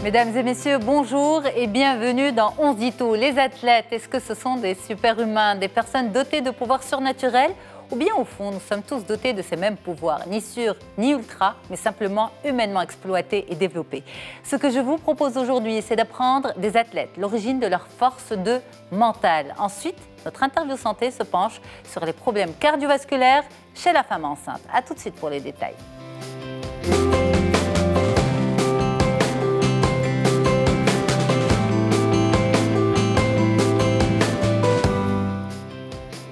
Mesdames et messieurs, bonjour et bienvenue dans On se dit tout. Les athlètes, est-ce que ce sont des super-humains, des personnes dotées de pouvoirs surnaturels? Ou bien au fond, nous sommes tous dotés de ces mêmes pouvoirs, ni sur, ni ultra, mais simplement humainement exploités et développés. Ce que je vous propose aujourd'hui, c'est d'apprendre des athlètes, l'origine de leur force de mental. Ensuite, notre interview santé se penche sur les problèmes cardiovasculaires chez la femme enceinte. A tout de suite pour les détails.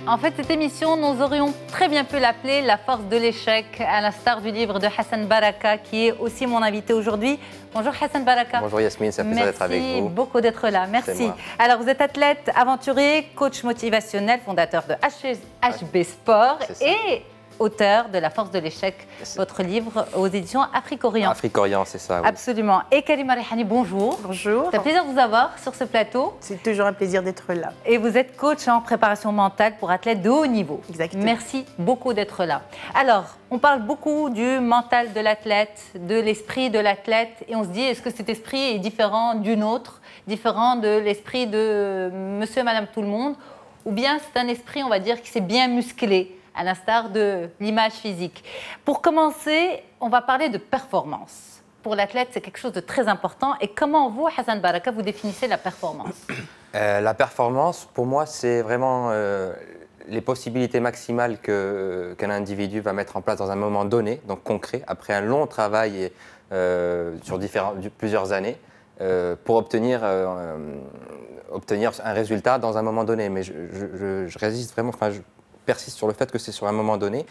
En fait, cette émission, nous aurions très bien pu l'appeler La force de l'échec, à l'instar du livre de Hassan Baraka, qui est aussi mon invité aujourd'hui. Bonjour Hassan Baraka. Bonjour Yasmine, c'est un plaisir d'être avec vous. Merci beaucoup d'être là, merci. Alors, vous êtes athlète aventurier, coach motivationnel, fondateur de HB Sport et auteur de La force de l'échec, votre livre aux éditions Afrique-Orient. Afrique-Orient, c'est ça. Oui. Absolument. Et Karima Rehani, bonjour. Bonjour. C'est un plaisir de vous avoir sur ce plateau. C'est toujours un plaisir d'être là. Et vous êtes coach en préparation mentale pour athlètes de haut niveau. Exactement. Merci beaucoup d'être là. Alors, on parle beaucoup du mental de l'athlète, de l'esprit de l'athlète, et on se dit, est-ce que cet esprit est différent du nôtre, différent de l'esprit de monsieur et madame tout le monde, ou bien c'est un esprit, on va dire, qui s'est bien musclé, à l'instar de l'image physique. Pour commencer, on va parler de performance. Pour l'athlète, c'est quelque chose de très important. Et comment vous, Hassan Baraka, vous définissez la performance? La performance, pour moi, c'est vraiment les possibilités maximales qu'un individu va mettre en place dans un moment donné, donc concret, après un long travail sur plusieurs années, pour obtenir un résultat dans un moment donné. Mais je résiste vraiment, je persiste sur le fait que c'est sur un moment donné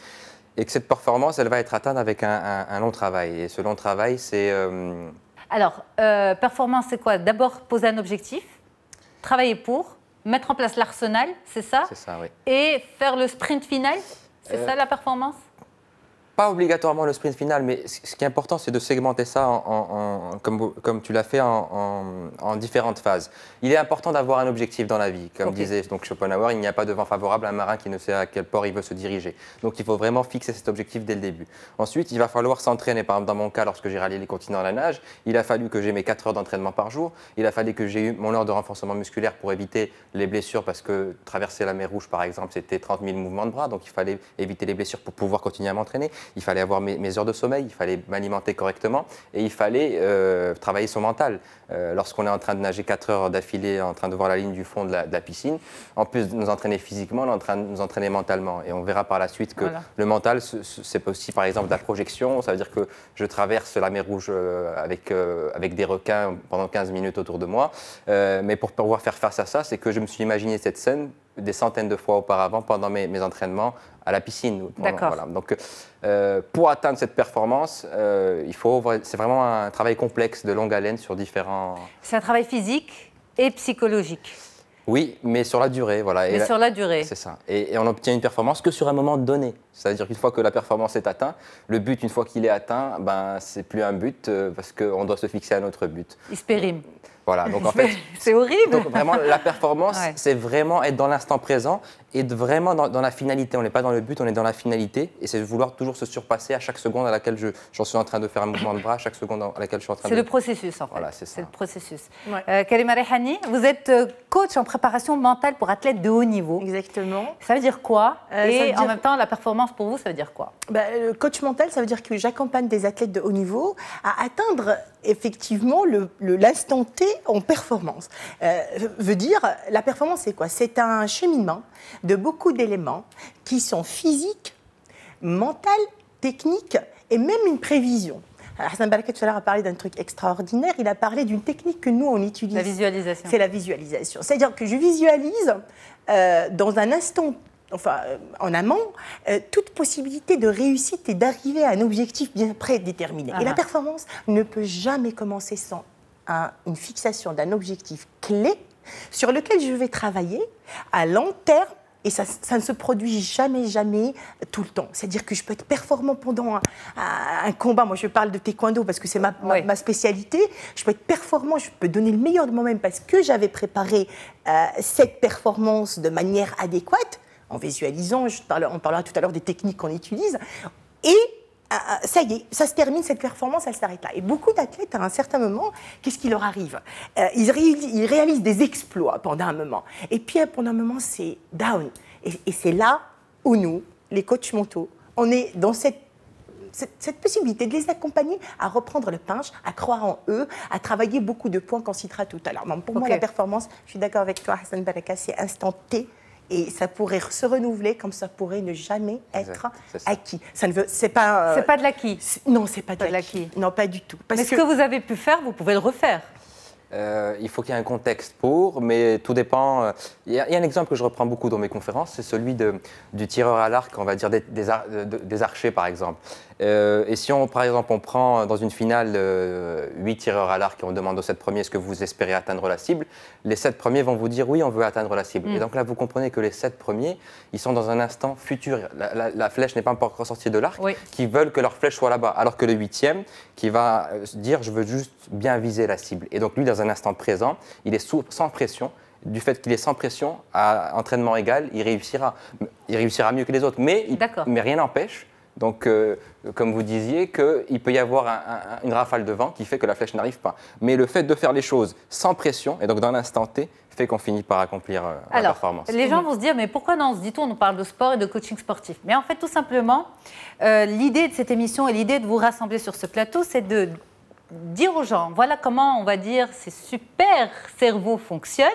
et que cette performance, elle va être atteinte avec un long travail. Et ce long travail, c'est... Alors, performance, c'est quoi? D'abord, poser un objectif, travailler pour, mettre en place l'arsenal, c'est ça? C'est ça, oui. Et faire le sprint final, c'est ça la performance? Pas obligatoirement le sprint final, mais ce qui est important, c'est de segmenter ça, comme tu l'as fait, en différentes phases. Il est important d'avoir un objectif dans la vie. Comme disait donc Schopenhauer, il n'y a pas de vent favorable à un marin qui ne sait à quel port il veut se diriger. Donc il faut vraiment fixer cet objectif dès le début. Ensuite, il va falloir s'entraîner. Par exemple, dans mon cas, lorsque j'ai rallié les continents à la nage, il a fallu que j'ai mes 4 heures d'entraînement par jour. Il a fallu que j'ai eu mon heure de renforcement musculaire pour éviter les blessures, parce que traverser la mer Rouge, par exemple, c'était 30 000 mouvements de bras. Donc il fallait éviter les blessures pour pouvoir continuer à m'entraîner. Il fallait avoir mes heures de sommeil, il fallait m'alimenter correctement et il fallait travailler son mental. Lorsqu'on est en train de nager 4 heures d'affilée, en train de voir la ligne du fond de la piscine, en plus de nous entraîner physiquement, on est en train de nous entraîner mentalement. Et on verra par la suite que le mental, c'est aussi par exemple de la projection. Ça veut dire que je traverse la mer Rouge avec des requins pendant 15 minutes autour de moi. Mais pour pouvoir faire face à ça, c'est que je me suis imaginé cette scène des centaines de fois auparavant pendant mes entraînements à la piscine. D'accord. Voilà. Donc, pour atteindre cette performance, c'est vraiment un travail complexe de longue haleine sur différents... C'est un travail physique et psychologique. Oui, mais sur la durée, voilà. Mais sur la durée. C'est ça. Et on obtient une performance que sur un moment donné. C'est-à-dire qu'une fois que la performance est atteinte, le but, une fois qu'il est atteint, c'est plus un but parce qu'on doit se fixer un autre but. Il se périme. Voilà, donc en fait... C'est horrible. Donc vraiment, la performance, c'est vraiment être dans l'instant présent et vraiment dans la finalité. On n'est pas dans le but, on est dans la finalité. Et c'est de vouloir toujours se surpasser à chaque seconde à laquelle j'en suis en train de faire un mouvement de bras, à chaque seconde à laquelle je suis en train de... C'est le processus, en fait. Voilà, c'est ça. C'est le processus. Karima Rehani, vous êtes coach en préparation mentale pour athlètes de haut niveau. Exactement. Ça veut dire quoi? Et en même temps, la performance pour vous, ça veut dire quoi? Le coach mental, ça veut dire que j'accompagne des athlètes de haut niveau à atteindre effectivement l'instant T en performance. Veut dire, la performance, c'est quoi? C'est un cheminement de beaucoup d'éléments qui sont physiques, mentales, techniques et même une prévision. Hassan Baraka tout à l'heure a parlé d'un truc extraordinaire, il a parlé d'une technique que nous on utilise. La visualisation. C'est la visualisation. C'est-à-dire que je visualise dans un instant, en amont, toute possibilité de réussite et d'arriver à un objectif bien prédéterminé. Et la performance ne peut jamais commencer sans une fixation d'un objectif clé sur lequel je vais travailler à long terme. Et ça ne se produit jamais tout le temps. C'est-à-dire que je peux être performant pendant un combat. Moi, je parle de taekwondo parce que c'est ma spécialité. Je peux être performant, je peux donner le meilleur de moi-même parce que j'avais préparé cette performance de manière adéquate, en visualisant, on parlera tout à l'heure des techniques qu'on utilise. Et ça y est, ça se termine, cette performance, elle s'arrête là. Et beaucoup d'athlètes, à un certain moment, qu'est-ce qui leur arrive? Ils réalisent des exploits pendant un moment. Et puis, pendant un moment, c'est down. Et c'est là où nous, les coachs mentaux, on est dans cette possibilité de les accompagner à reprendre le punch, à croire en eux, à travailler beaucoup de points qu'on citera tout à l'heure. Pour moi, la performance, je suis d'accord avec toi, Hassan Baraka, c'est instant T. Et ça pourrait se renouveler comme ça pourrait ne jamais être acquis. C'est pas de l'acquis. Non, c'est pas de l'acquis. Non, pas du tout. Mais ce que vous avez pu faire, vous pouvez le refaire. Il faut qu'il y ait un contexte pour, mais tout dépend. Il y a un exemple que je reprends beaucoup dans mes conférences, c'est celui du tireur à l'arc, on va dire des archers par exemple. Et si par exemple on prend dans une finale 8 tireurs à l'arc et on demande aux 7 premiers est-ce que vous espérez atteindre la cible, les 7 premiers vont vous dire oui, on veut atteindre la cible. Et donc là vous comprenez que les 7 premiers, ils sont dans un instant futur. La flèche n'est pas encore sortie de l'arc, qui veulent que leur flèche soit là-bas, alors que le 8e qui va dire je veux juste bien viser la cible. Et donc lui dans un instant présent, il est sans pression. Du fait qu'il est sans pression, à entraînement égal, il réussira mieux que les autres. Mais rien n'empêche, donc, comme vous disiez, qu'il peut y avoir une rafale de vent qui fait que la flèche n'arrive pas. Mais le fait de faire les choses sans pression, et donc dans l'instant T, fait qu'on finit par accomplir la performance. Les gens vont se dire, mais pourquoi dans ce dit-on, on parle de sport et de coaching sportif? Mais en fait, tout simplement, l'idée de cette émission et l'idée de vous rassembler sur ce plateau, c'est de dire aux gens, voilà comment, on va dire, ces super cerveaux fonctionnent.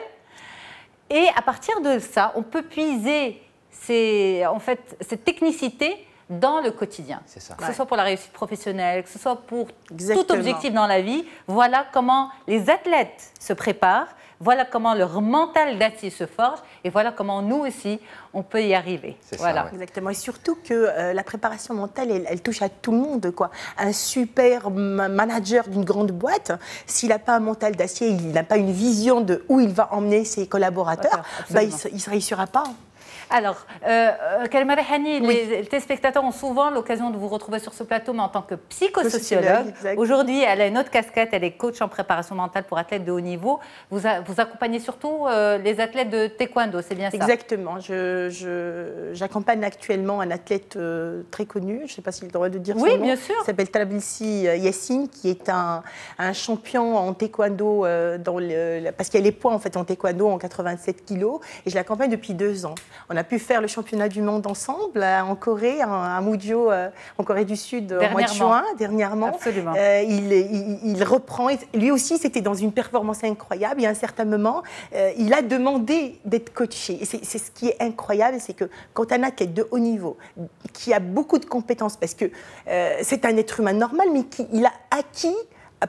Et à partir de ça, on peut puiser cette technicité dans le quotidien. C'est ça. Que ce soit pour la réussite professionnelle, que ce soit pour tout objectif dans la vie. Voilà comment les athlètes se préparent, voilà comment leur mental d'acier se forge et voilà comment nous aussi, on peut y arriver. Voilà. Exactement. Et surtout que la préparation mentale, elle touche à tout le monde, quoi. Un super manager d'une grande boîte, s'il n'a pas un mental d'acier, il n'a pas une vision de où il va emmener ses collaborateurs, il ne réussira pas. Alors, Kalima Rehani, les téléspectateurs ont souvent l'occasion de vous retrouver sur ce plateau, mais en tant que psychosociologue. Aujourd'hui, elle a une autre casquette, elle est coach en préparation mentale pour athlètes de haut niveau. Vous accompagnez surtout les athlètes de taekwondo, c'est bien ça? Exactement. J'accompagne actuellement un athlète très connu, je ne sais pas s'il a le droit de dire son nom. Oui, bien sûr. Il s'appelle Trabilsi Yassine, qui est un champion en taekwondo, parce qu'il y a les poids en fait en taekwondo en 87 kilos, et je l'accompagne depuis 2 ans. On a pu faire le championnat du monde ensemble en Corée, à Mujio, en Corée du Sud, au mois de juin, dernièrement. Absolument. Il reprend. Lui aussi, c'était dans une performance incroyable. Et à un certain moment, il a demandé d'être coaché. Et c'est ce qui est incroyable, c'est que quand un athlète de haut niveau, qui a beaucoup de compétences, parce que c'est un être humain normal, mais il a acquis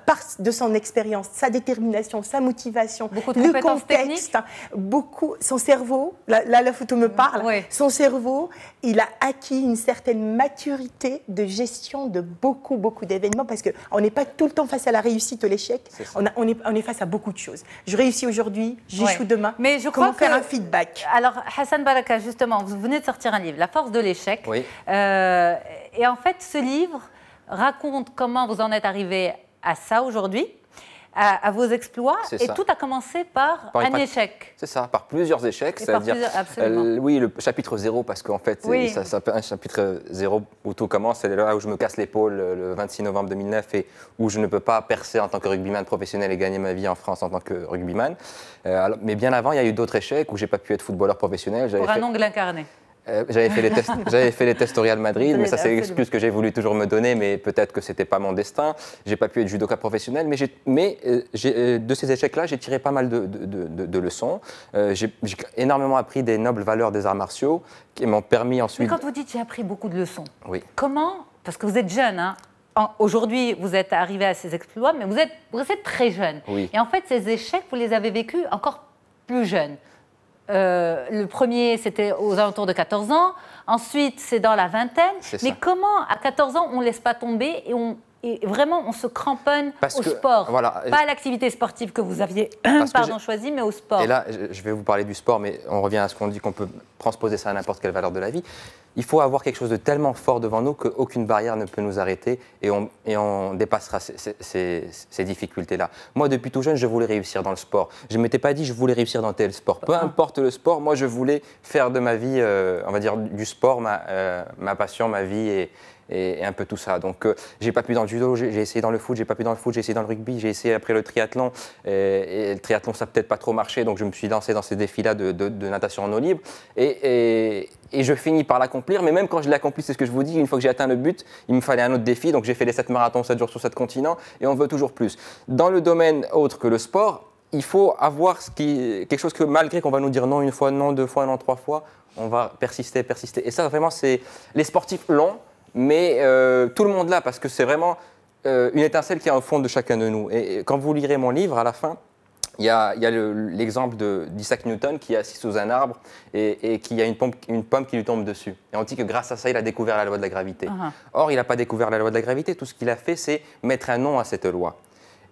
part de son expérience, sa détermination, sa motivation, le contexte, son cerveau, là la photo me parle, son cerveau, il a acquis une certaine maturité de gestion de beaucoup d'événements parce qu'on n'est pas tout le temps face à la réussite ou l'échec, on est face à beaucoup de choses. Je réussis aujourd'hui, j'échoue demain, mais je comment crois faire un feedback? Alors Hassan Baraka, justement, vous venez de sortir un livre, La force de l'échec, et en fait ce livre raconte comment vous en êtes arrivé à ça aujourd'hui, à vos exploits, et tout a commencé par un échec. C'est ça, par plusieurs échecs. Oui, le chapitre 0, parce qu'en fait, ça s'appelle un chapitre 0 où tout commence, c'est là où je me casse l'épaule le 26 novembre 2009 et où je ne peux pas percer en tant que rugbyman professionnel et gagner ma vie en France en tant que rugbyman. Mais bien avant, il y a eu d'autres échecs où je n'ai pas pu être footballeur professionnel. Pour un ongle incarné. J'avais fait les tests au Real Madrid, mais ça c'est l'excuse que j'ai voulu toujours me donner, mais peut-être que c'était pas mon destin. J'ai pas pu être judoka professionnel, mais de ces échecs-là, j'ai tiré pas mal de leçons. J'ai énormément appris des nobles valeurs des arts martiaux qui m'ont permis ensuite. Mais quand vous dites j'ai appris beaucoup de leçons, comment? Parce que vous êtes jeune, hein. Aujourd'hui, vous êtes arrivé à ces exploits, mais vous êtes très jeune. Et en fait, ces échecs, vous les avez vécus encore plus jeunes. Le premier, c'était aux alentours de 14 ans. Ensuite, c'est dans la vingtaine. Mais comment, à 14 ans, on ne laisse pas tomber et vraiment, on se cramponne au sport? Pas à l'activité sportive que vous aviez choisie, mais au sport. Et là, je vais vous parler du sport, mais on revient à ce qu'on dit qu'on peut transposer ça à n'importe quelle valeur de la vie. Il faut avoir quelque chose de tellement fort devant nous qu'aucune barrière ne peut nous arrêter et on dépassera ces difficultés-là. Moi, depuis tout jeune, je voulais réussir dans le sport. Je ne m'étais pas dit je voulais réussir dans tel sport. Peu importe le sport, moi, je voulais faire de ma vie, on va dire, du sport, ma passion, ma vie et un peu tout ça. Donc, j'ai pas pu dans le judo, j'ai essayé dans le foot, j'ai pas pu dans le foot, j'ai essayé dans le rugby, j'ai essayé après le triathlon. Et le triathlon, ça n'a peut-être pas trop marché, donc je me suis lancé dans ces défis-là de natation en eau libre. Et je finis par l'accomplir, mais même quand je l'ai accompli, c'est ce que je vous dis, une fois que j'ai atteint le but, il me fallait un autre défi. Donc, j'ai fait les 7 marathons, 7 jours sur 7 continents, et on veut toujours plus. Dans le domaine autre que le sport, il faut avoir quelque chose que malgré qu'on va nous dire non une fois, non 2 fois, non 3 fois, on va persister, persister. Et ça, vraiment, c'est les sportifs l'ont, mais tout le monde l'a, parce que c'est vraiment une étincelle qui est au fond de chacun de nous. Et quand vous lirez mon livre, à la fin, il y a l'exemple d'Isaac Newton qui est assis sous un arbre et qui a une pomme qui lui tombe dessus. Et on dit que grâce à ça, il a découvert la loi de la gravité. Or, il n'a pas découvert la loi de la gravité. Tout ce qu'il a fait, c'est mettre un nom à cette loi.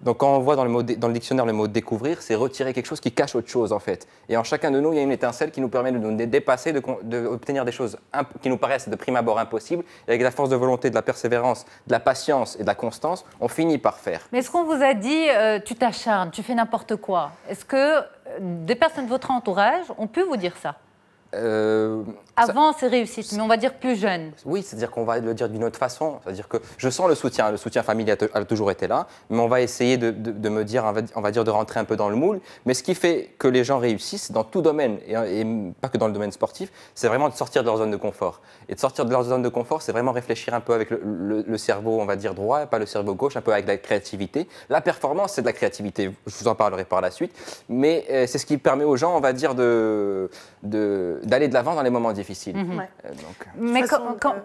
Donc, quand on voit dans le dictionnaire le mot « découvrir », c'est retirer quelque chose qui cache autre chose, en fait. Et en chacun de nous, il y a une étincelle qui nous permet de nous dépasser, d'obtenir des choses qui nous paraissent de prime abord impossibles. Et avec la force de volonté, de la persévérance, de la patience et de la constance, on finit par faire. Mais est-ce qu'on vous a dit tu t'acharnes, tu fais n'importe quoi? Est-ce que des personnes de votre entourage ont pu vous dire ça? Avant ces réussites, mais on va dire plus jeune. Oui, c'est-à-dire qu'on va le dire d'une autre façon. C'est-à-dire que je sens le soutien familial a toujours été là, mais on va essayer de me dire, on va dire de rentrer un peu dans le moule. Mais ce qui fait que les gens réussissent dans tout domaine, et pas que dans le domaine sportif, c'est vraiment de sortir de leur zone de confort. Et de sortir de leur zone de confort, c'est vraiment réfléchir un peu avec le cerveau, on va dire droit, pas le cerveau gauche, un peu avec la créativité. La performance, c'est de la créativité, je vous en parlerai par la suite, mais c'est ce qui permet aux gens, on va dire, d'aller de l'avant dans les moments difficiles. Ouais. Mais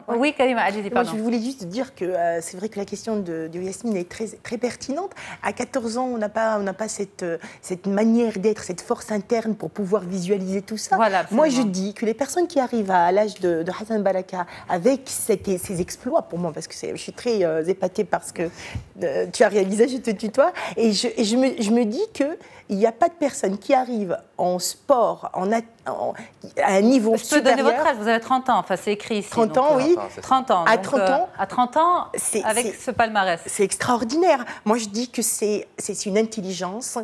oui, Karima, allez-y, pardon. Moi, je voulais juste dire que c'est vrai que la question de Yasmine est très, très pertinente. À 14 ans, on n'a pas cette manière d'être, cette force interne pour pouvoir visualiser tout ça. Voilà, moi, je dis que les personnes qui arrivent à l'âge de Hassan Balaka avec ces exploits, pour moi, parce que je suis très épatée parce que tu as réalisé, je te tutoie, et je me dis que il n'y a pas de personne qui arrive en sport, à un niveau supérieur. Je peux donner votre âge, vous avez 30 ans, enfin c'est écrit ici. 30 ans, oui. 30 ans. À donc, 30 ans, à 30 ans, avec ce palmarès. C'est extraordinaire. Moi, je dis que c'est une intelligence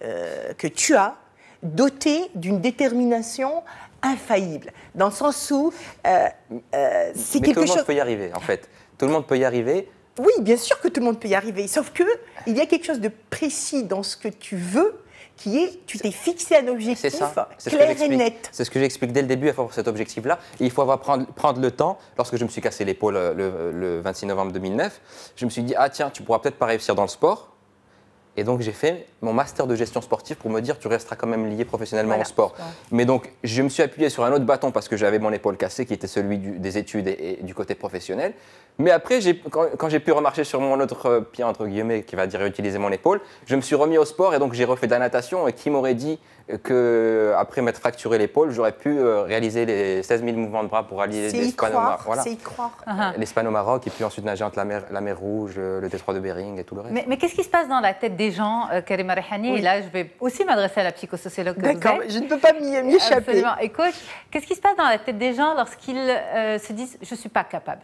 que tu as, dotée d'une détermination infaillible. Dans le sens où c'est quelque chose... Mais tout le monde peut y arriver, en fait. Tout le monde peut y arriver. Oui, bien sûr que tout le monde peut y arriver. Sauf qu'il y a quelque chose de précis dans ce que tu veux, qui est, tu t'es fixé un objectif clair et net. C'est ce que j'explique dès le début, à avoir cet objectif-là. Et il faut prendre le temps. Lorsque je me suis cassé l'épaule le 26 novembre 2009, je me suis dit, ah tiens, tu pourras peut-être pas réussir dans le sport. Et donc, j'ai fait mon master de gestion sportive pour me dire, tu resteras quand même lié professionnellement au sport. Mais donc, je me suis appuyé sur un autre bâton parce que j'avais mon épaule cassée, qui était celui des études et du côté professionnel. Mais après, quand j'ai pu remarcher sur mon autre pied, entre guillemets, qui va dire utiliser mon épaule, je me suis remis au sport et donc j'ai refait de la natation. Et qui m'aurait dit qu'après m'être fracturé l'épaule, j'aurais pu réaliser les 16 000 mouvements de bras pour allier l'Espagne au Maroc. Voilà. C'est y croire. L'Espagne au Maroc et puis ensuite nager entre la mer Rouge, le détroit de Bering et tout le reste. Mais qu'est-ce qui se passe dans la tête des gens, Karima Rehani? Et là, je vais aussi m'adresser à la psychosociologue que vous êtes. D'accord, je ne peux pas m'y échapper. Absolument. Et coach, qu'est-ce qui se passe dans la tête des gens lorsqu'ils se disent « je ne suis pas capable »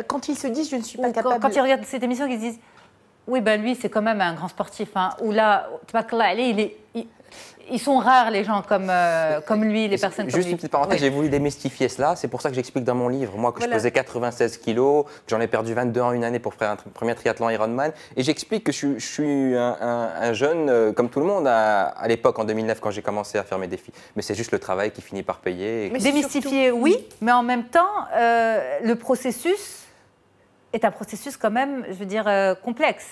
Quand ils se disent « je ne suis pas capable ». Quand ils regardent cette émission, ils se disent « oui, ben lui, c'est quand même un grand sportif. Hein. » Ou là, ils sont rares, les gens comme lui, les personnes comme lui. Juste une petite parenthèse, j'ai voulu démystifier cela. C'est pour ça que j'explique dans mon livre, moi, que je pesais 96 kilos, que j'en ai perdu 22 en une année pour faire un premier triathlon Ironman. Et j'explique que je suis un jeune, comme tout le monde, à l'époque, en 2009, quand j'ai commencé à faire mes défis. Mais c'est juste le travail qui finit par payer. Démystifier, oui, mais en même temps, le processus est un processus quand même, je veux dire, complexe.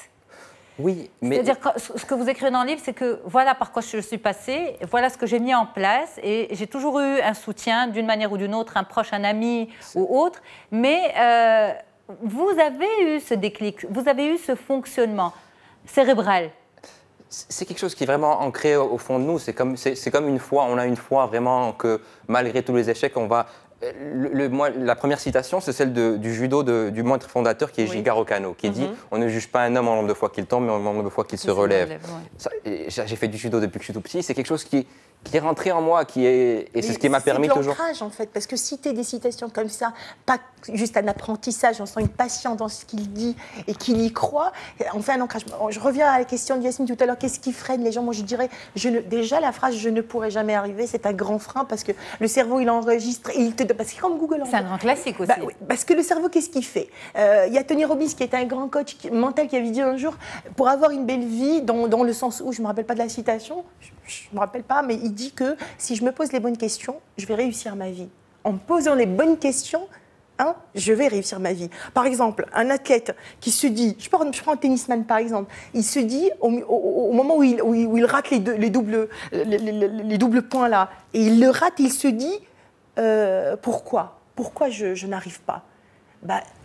Oui, mais... C'est-à-dire que ce que vous écrivez dans le livre, c'est que voilà par quoi je suis passée, voilà ce que j'ai mis en place, et j'ai toujours eu un soutien d'une manière ou d'une autre, un proche, un ami ou autre, mais vous avez eu ce déclic, vous avez eu ce fonctionnement cérébral. C'est quelque chose qui est vraiment ancré au fond de nous, c'est comme une foi, on a une foi vraiment que malgré tous les échecs, on va... la première citation, c'est celle du judo du moine fondateur qui est Jigaro Kano, qui dit « On ne juge pas un homme en nombre de fois qu'il tombe, mais en nombre de fois qu'il se relève ». J'ai fait du judo depuis que je suis tout petit, c'est quelque chose qui qui est rentré en moi, et c'est ce qui m'a permis toujours. C'est l'ancrage en fait, parce que citer des citations comme ça, pas juste un apprentissage, on sent une passion dans ce qu'il dit et qu'il y croit, on fait un ancrage. Je reviens à la question de Yasmine tout à l'heure, qu'est-ce qui freine les gens? Moi je dirais, déjà la phrase « je ne pourrai jamais arriver », c'est un grand frein parce que le cerveau il enregistre, et il te donne, parce que c'est comme Google. C'est un grand classique aussi. Oui, parce que le cerveau, qu'est-ce qu'il fait? Il y a Tony Robbins qui est un grand coach mental qui avait dit un jour, pour avoir une belle vie, dans le sens où, je ne me rappelle pas de la citation, je ne me rappelle pas, mais il dit que si je me pose les bonnes questions, je vais réussir ma vie. En me posant les bonnes questions, je vais réussir ma vie. Par exemple, un athlète qui se dit, je prends un tennisman par exemple, il se dit au moment où il rate les doubles points là, et il le rate, il se dit pourquoi je n'arrive pas?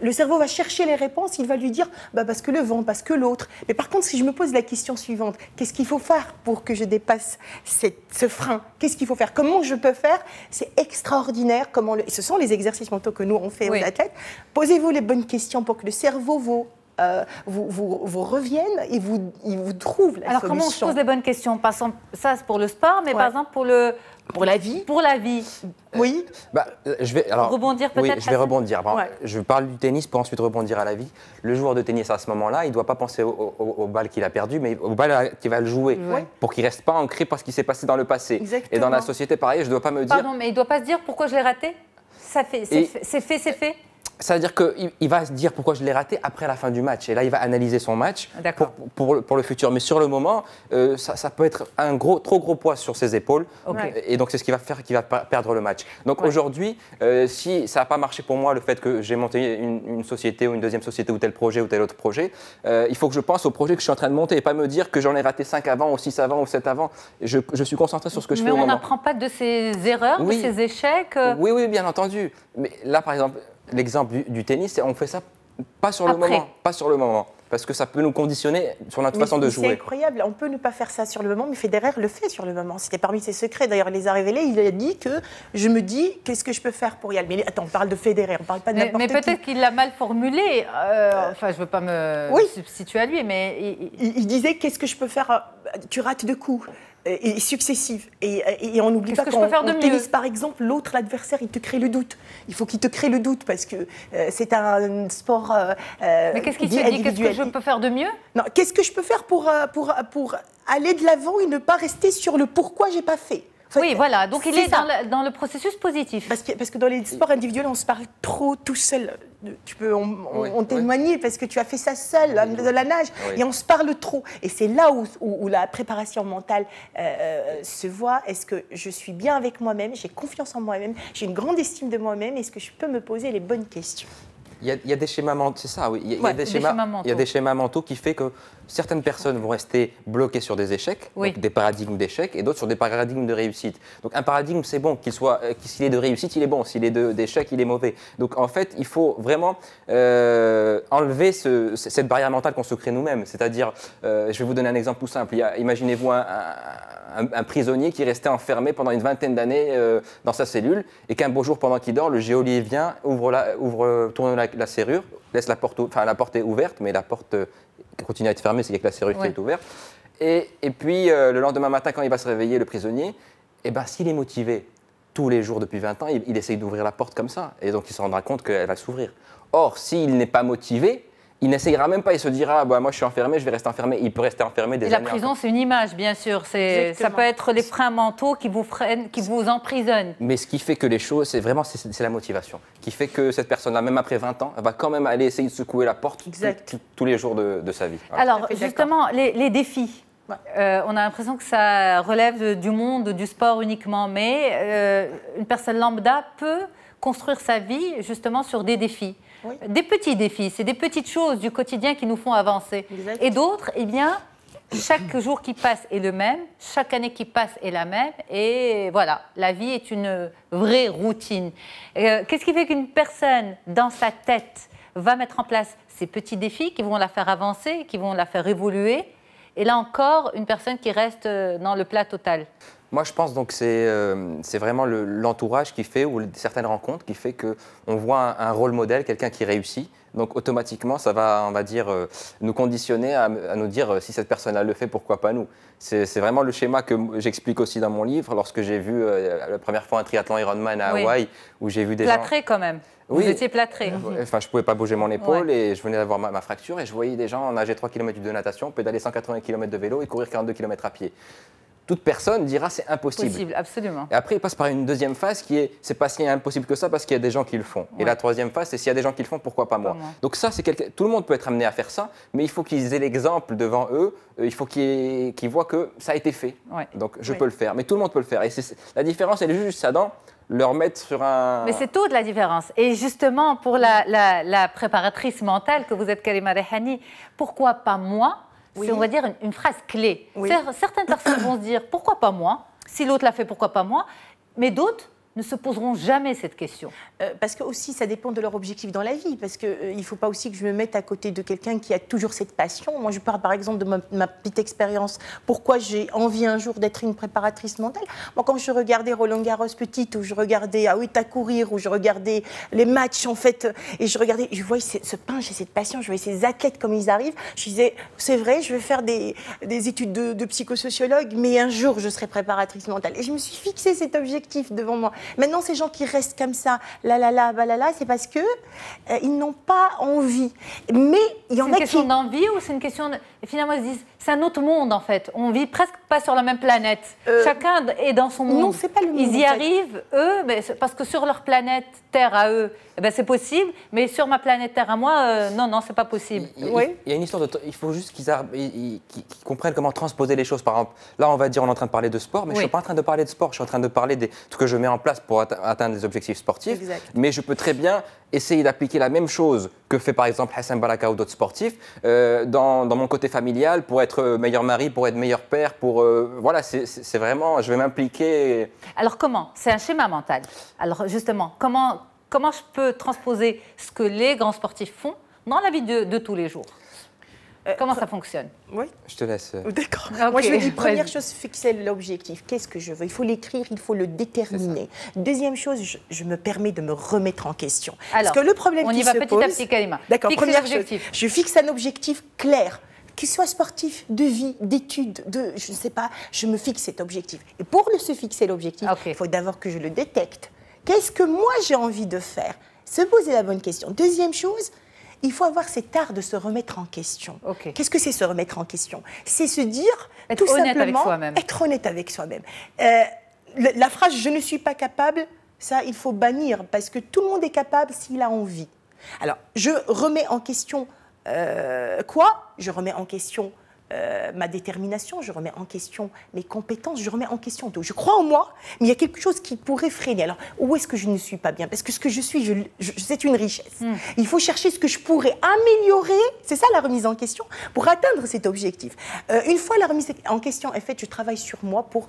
Le cerveau va chercher les réponses, il va lui dire parce que le vent, parce que l'autre. Mais par contre, si je me pose la question suivante, qu'est-ce qu'il faut faire pour que je dépasse ce frein? Qu'est-ce qu'il faut faire? Comment je peux faire? C'est extraordinaire. Ce sont les exercices mentaux que nous on fait aux athlètes. Posez-vous les bonnes questions pour que le cerveau vous revienne et il vous trouve la solution. Alors comment on se pose les bonnes questions? Ça c'est pour le sport, mais par exemple pour la vie. Pour la vie. Oui. Je vais rebondir peut-être. Oui, je vais rebondir. Je parle du tennis pour ensuite rebondir à la vie. Le joueur de tennis à ce moment-là, il ne doit pas penser au bal qu'il a perdu, mais au bal qu'il va le jouer, pour qu'il ne reste pas ancré par ce qui s'est passé dans le passé. Exactement. Et dans la société, pareil, je ne dois pas me dire. Pardon, mais il ne doit pas se dire pourquoi je l'ai raté. C'est fait. Ça veut dire qu'il va se dire pourquoi je l'ai raté après la fin du match. Et là, il va analyser son match pour le futur. Mais sur le moment, ça peut être un trop gros poids sur ses épaules. Et donc, c'est ce qui va faire qu'il va perdre le match. Donc aujourd'hui, si ça n'a pas marché pour moi, le fait que j'ai monté une société ou une deuxième société ou tel projet ou tel autre projet, il faut que je pense au projet que je suis en train de monter et pas me dire que j'en ai raté 5 avant ou 6 avant ou 7 avant. Je suis concentré sur ce que je fais au moment. Mais on n'apprend pas de ses erreurs, de ses échecs. Oui, bien entendu. Mais là, par exemple, l'exemple du tennis, on fait ça pas sur le moment, parce que ça peut nous conditionner sur notre façon de jouer. C'est incroyable, on peut ne pas faire ça sur le moment, mais Federer le fait sur le moment. C'était parmi ses secrets, d'ailleurs il les a révélés, il a dit que je me dis, qu'est-ce que je peux faire pour y aller? Mais attends, on parle de Federer, on ne parle pas de n'importe qui. Mais peut-être qu'il l'a mal formulé, je ne veux pas me substituer à lui, mais... Il disait, qu'est-ce que je peux faire? Tu rates 2 coups. Et successives. Et on n'oublie pas qu'en tennis, par exemple, l'adversaire, il te crée le doute. Il faut qu'il te crée le doute parce que c'est un sport mais qu'est-ce qu'il se dit? Qu'est-ce que je peux faire de mieux? Non, qu'est-ce que je peux faire pour aller de l'avant et ne pas rester sur le pourquoi j'ai pas fait? Oui, voilà. Donc, il est dans le processus positif. Parce que dans les sports individuels, on se parle trop tout seul. Tu peux en témoigner parce que tu as fait ça seul, de la nage, et on se parle trop. Et c'est là où la préparation mentale se voit. Est-ce que je suis bien avec moi-même? J'ai confiance en moi-même? J'ai une grande estime de moi-même? Est-ce que je peux me poser les bonnes questions? Il y a des schémas mentaux, c'est ça, oui. Il y a des schémas mentaux qui fait que certaines personnes vont rester bloquées sur des échecs, donc des paradigmes d'échecs, et d'autres sur des paradigmes de réussite. Donc un paradigme, c'est bon, s'il est de réussite, il est bon, s'il est d'échec, il est mauvais. Donc en fait, il faut vraiment enlever cette barrière mentale qu'on se crée nous-mêmes. C'est-à-dire, je vais vous donner un exemple tout simple. Imaginez-vous un prisonnier qui restait enfermé pendant une vingtaine d'années dans sa cellule, et qu'un beau jour, pendant qu'il dort, le geôlier vient, tourne la serrure, laisse la porte est ouverte, mais la porte continue à être fermée, c'est que la serrure qui est ouverte. Et puis, le lendemain matin, quand il va se réveiller, le prisonnier, s'il est motivé tous les jours depuis 20 ans, il essaye d'ouvrir la porte comme ça. Et donc, il se rendra compte qu'elle va s'ouvrir. Or, s'il n'est pas motivé, il n'essayera même pas, il se dira moi je suis enfermé, je vais rester enfermé. Il peut rester enfermé des années. La prison, c'est une image, bien sûr. Ça peut être les freins mentaux qui vous freinent, qui vous emprisonnent. Mais ce qui fait que les choses, c'est la motivation. Qui fait que cette personne-là, même après 20 ans, elle va quand même aller essayer de secouer la porte tous les jours de sa vie. Voilà. Alors, justement, les défis. On a l'impression que ça relève du monde du sport uniquement, mais une personne lambda peut construire sa vie justement sur des défis. Oui. Des petits défis, c'est des petites choses du quotidien qui nous font avancer. Et d'autres, chaque jour qui passe est le même, chaque année qui passe est la même, et voilà, la vie est une vraie routine. Qu'est-ce qui fait qu'une personne, dans sa tête, va mettre en place ces petits défis qui vont la faire avancer, qui vont la faire évoluer, et là encore, une personne qui reste dans le plat total? Moi, je pense donc que c'est vraiment l'entourage qui fait, ou certaines rencontres, qui fait qu'on voit un rôle modèle, quelqu'un qui réussit, Donc automatiquement, ça va, on va dire, nous conditionner à nous dire si cette personne-là le fait, pourquoi pas nous. C'est vraiment le schéma que j'explique aussi dans mon livre lorsque j'ai vu la première fois un triathlon Ironman à Hawaï, où j'ai vu des gens... Plâtré quand même. Oui. Vous étiez plâtré. Enfin, je ne pouvais pas bouger mon épaule et je venais d'avoir ma fracture et je voyais des gens nager 3 km de natation, pédaler 180 km de vélo et courir 42 km à pied. Toute personne dira c'est impossible. Possible, absolument. Et après, il passe par une deuxième phase qui est c'est pas si impossible que ça parce qu'il y a des gens qui le font. Et la troisième phase, c'est s'il y a des gens qui le font, pourquoi pas moi. Donc ça, tout le monde peut être amené à faire ça, mais il faut qu'ils aient l'exemple devant eux. Il faut qu'ils voient que ça a été fait. Donc je peux le faire, mais tout le monde peut le faire. Et la différence, elle est juste ça dans leur mettre sur un... Mais c'est toute la différence. Et justement, pour la préparatrice mentale que vous êtes, Karima Rehani, pourquoi pas moi? C'est, on va dire, une phrase clé. Certaines personnes vont se dire, pourquoi pas moi? Si l'autre l'a fait, pourquoi pas moi? Mais d'autres ne se poseront jamais cette question. Parce que aussi, ça dépend de leur objectif dans la vie. Parce qu'il ne faut pas aussi que je me mette à côté de quelqu'un qui a toujours cette passion. Moi, je parle par exemple de ma petite expérience. Pourquoi j'ai envie un jour d'être une préparatrice mentale? Moi, quand je regardais Roland Garros petite, ou je regardais Aouita courir, ou je regardais les matchs, en fait, et je voyais ce punch et cette passion, je voyais ces athlètes comme ils arrivent. Je disais, c'est vrai, je vais faire des études de psychosociologue, mais un jour, je serai préparatrice mentale. Et je me suis fixé cet objectif devant moi. Maintenant, ces gens qui restent comme ça, c'est parce que ils n'ont pas envie. Mais il y en a qui... C'est une question d'envie ou c'est une question de... Et finalement, ils se disent, c'est un autre monde en fait. On vit presque pas sur la même planète. Chacun est dans son monde. Non, c'est pas le monde. Ils y arrivent, eux, mais parce que sur leur planète Terre à eux, eh ben, c'est possible. Mais sur ma planète Terre à moi, non, c'est pas possible. Il y a une histoire de... Il faut juste qu'ils comprennent comment transposer les choses. Par exemple, là, on va dire, on est en train de parler de sport, mais je ne suis pas en train de parler de sport. Je suis en train de parler des trucs que je mets en place pour atteindre des objectifs sportifs. Exact. Mais je peux très bien essayer d'appliquer la même chose que fait par exemple Hassan Baraka ou d'autres sportifs dans mon côté familial pour être meilleur mari, pour être meilleur père, voilà, c'est vraiment, je vais m'impliquer. Alors comment? C'est un schéma mental. Alors justement, comment je peux transposer ce que les grands sportifs font dans la vie de tous les jours? Comment ça fonctionne? Oui. Je te laisse. D'accord. Okay. Moi, je me dis, première chose, fixer l'objectif. Qu'est-ce que je veux? Il faut l'écrire, il faut le déterminer. Deuxième chose, je me permets de me remettre en question. Alors, parce que le problème on y va petit à petit, Karima. D'accord, première chose, l'objectif. Je fixe un objectif clair. Qu'il soit sportif, de vie, d'études, je ne sais pas, je me fixe cet objectif. Et pour se fixer l'objectif, il faut d'abord que je le détecte. Qu'est-ce que moi j'ai envie de faire? Se poser la bonne question. Deuxième chose, il faut avoir cet art de se remettre en question. Qu'est-ce que c'est se remettre en question? C'est se dire, être tout honnête simplement, avec soi-même. Être honnête avec soi-même. La phrase « je ne suis pas capable », ça, il faut bannir, parce que tout le monde est capable s'il a envie. Alors, je remets en question quoi? Je remets en question ma détermination, je remets en question mes compétences, je remets en question tout. Je crois en moi, mais il y a quelque chose qui pourrait freiner. Alors, où est-ce que je ne suis pas bien? Parce que ce que je suis, c'est une richesse. Il faut chercher ce que je pourrais améliorer, c'est ça la remise en question, pour atteindre cet objectif. Une fois la remise en question est faite, je travaille sur moi pour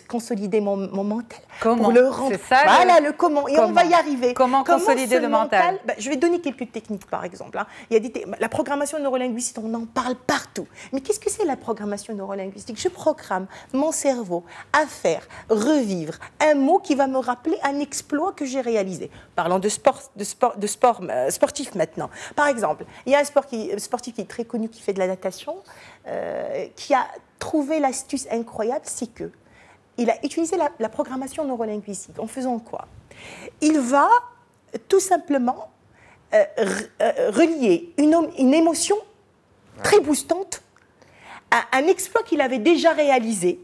consolider mon mental. Comment? Pour le rendre. C'est ça, voilà le comment. Et on va y arriver. Comment consolider le mental? Je vais donner quelques techniques, par exemple. Hein. Il y a la programmation neurolinguistique, on en parle partout. Mais qu'est-ce que c'est la programmation neurolinguistique? Je programme mon cerveau à faire revivre un mot qui va me rappeler un exploit que j'ai réalisé. Parlons de sportif maintenant. Par exemple, il y a un sportif qui est très connu, qui fait de la natation, qui a trouvé l'astuce incroyable, c'est que il a utilisé la programmation neurolinguistique. En faisant quoi? Il va tout simplement relier une émotion très boostante à un exploit qu'il avait déjà réalisé.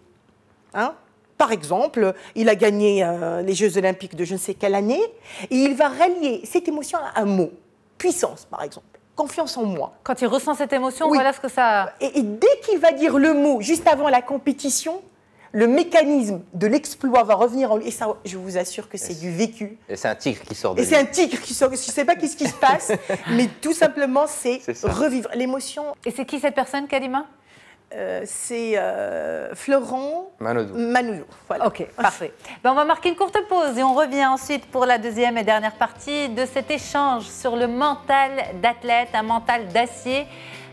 Hein? Par exemple, il a gagné les Jeux Olympiques de je ne sais quelle année, et il va relier cette émotion à un mot. Puissance, par exemple. Confiance en moi. Quand il ressent cette émotion, voilà ce que ça... Et dès qu'il va dire le mot juste avant la compétition, le mécanisme de l'exploit va revenir en lui. Et ça, je vous assure que c'est du vécu. Et c'est un tigre qui sort de lui. Et c'est un tigre qui sort. Je ne sais pas qu'est-ce qui se passe, mais tout simplement, c'est revivre l'émotion. Et c'est qui cette personne, Karima? C'est Florent Manoudou. Voilà. Ok, parfait. On va marquer une courte pause et on revient ensuite pour la deuxième et dernière partie de cet échange sur le mental d'athlète, un mental d'acier.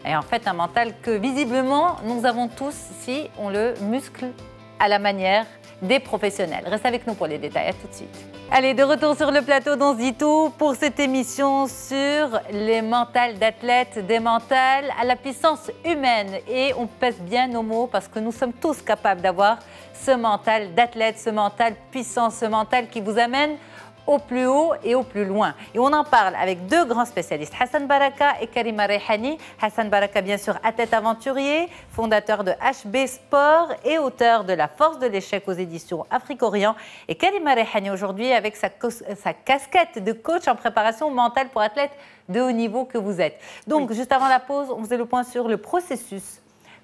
Et en fait, un mental que visiblement, nous avons tous si on le muscle à la manière des professionnels. Reste avec nous pour les détails, à tout de suite. Allez, de retour sur le plateau d'On se dit tout pour cette émission sur les mentales d'athlètes, des mentales à la puissance humaine. Et on pèse bien nos mots parce que nous sommes tous capables d'avoir ce mental d'athlète, ce mental puissant, ce mental qui vous amène au plus haut et au plus loin. Et on en parle avec deux grands spécialistes, Hassan Baraka et Karima Rayhani. Hassan Baraka, bien sûr, athlète aventurier, fondateur de HB Sport et auteur de La force de l'échec aux éditions Afrique-Orient. Et Karima Rayhani, aujourd'hui, avec sa casquette de coach en préparation mentale pour athlètes de haut niveau que vous êtes. Donc, juste avant la pause, on faisait le point sur le processus.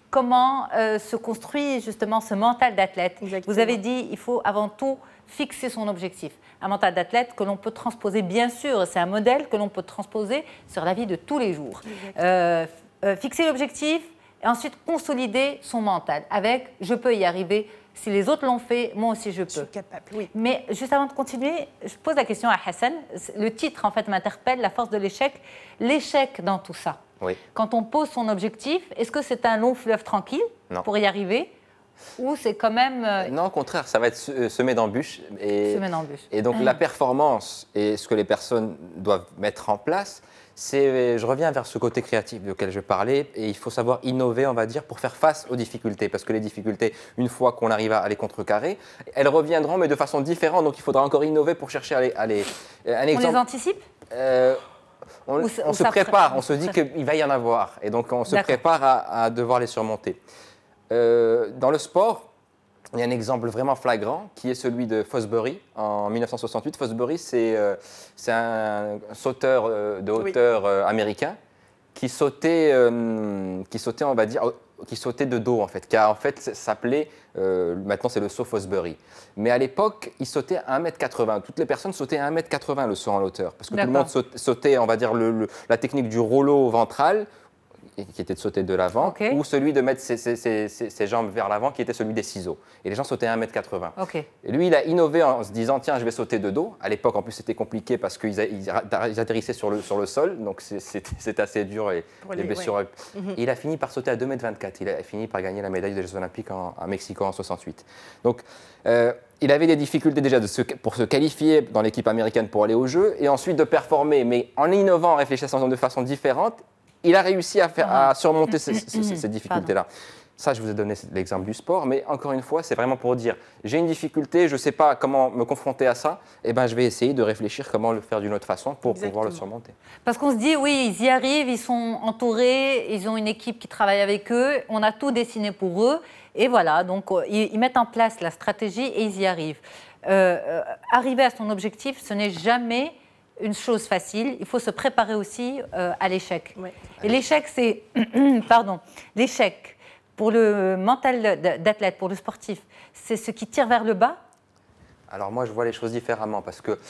Comment se construit justement ce mental d'athlète? Vous avez dit, il faut avant tout fixer son objectif. Un mental d'athlète que l'on peut transposer, bien sûr, c'est un modèle que l'on peut transposer sur la vie de tous les jours. Fixer l'objectif et ensuite consolider son mental avec « je peux y arriver ». Si les autres l'ont fait, moi aussi je peux. Je suis capable, oui. Mais juste avant de continuer, je pose la question à Hassan. Le titre, en fait, m'interpelle, La force de l'échec. L'échec dans tout ça. Oui. Quand on pose son objectif, est-ce que c'est un long fleuve tranquille pour y arriver? Ou c'est quand même… Non, au contraire, ça va être semé d'embûches. Semé d'embûches. Et donc la performance et ce que les personnes doivent mettre en place, je reviens vers ce côté créatif duquel je parlais, et il faut savoir innover, on va dire, pour faire face aux difficultés. Parce que les difficultés, une fois qu'on arrive à les contrecarrer, elles reviendront, mais de façon différente. Donc il faudra encore innover pour chercher à les… On les anticipe on se prépare, on se dit qu'il va y en avoir. Et donc on se prépare à devoir les surmonter. Dans le sport, il y a un exemple vraiment flagrant qui est celui de Fosbury en 1968. Fosbury, c'est un sauteur de hauteur américain qui sautait, on va dire, qui sautait de dos en fait, qui a en fait s'appelait, maintenant c'est le saut Fosbury. Mais à l'époque, il sautait à 1,80 m. Toutes les personnes sautaient à 1,80 m le saut en hauteur, parce que tout le monde sautait, on va dire, la technique du rouleau ventral, qui était de sauter de l'avant, ou celui de mettre ses jambes vers l'avant, qui était celui des ciseaux. Et les gens sautaient à 1,80 m. Et lui, il a innové en se disant, tiens, je vais sauter de dos. À l'époque, en plus, c'était compliqué parce qu'ils atterrissaient sur le sol, donc c'était assez dur, et les blessures. Et il a fini par sauter à 2,24 m. Il a fini par gagner la médaille des Jeux Olympiques à Mexico en 68. Donc, il avait des difficultés déjà pour se qualifier dans l'équipe américaine pour aller aux Jeux, et ensuite de performer, mais en innovant, en réfléchissant de façon différente, il a réussi à surmonter ces difficultés-là. Ça, je vous ai donné l'exemple du sport, mais encore une fois, c'est vraiment pour dire, j'ai une difficulté, je ne sais pas comment me confronter à ça, et ben, je vais essayer de réfléchir comment le faire d'une autre façon pour pouvoir le surmonter. Parce qu'on se dit, oui, ils y arrivent, ils sont entourés, ils ont une équipe qui travaille avec eux, on a tout dessiné pour eux, et voilà, donc ils mettent en place la stratégie et ils y arrivent. Arriver à son objectif, ce n'est jamais une chose facile, il faut se préparer aussi à l'échec. Et l'échec, c'est… Pardon. L'échec, pour le mental d'athlète, pour le sportif, c'est ce qui tire vers le bas? Alors moi, je vois les choses différemment, parce que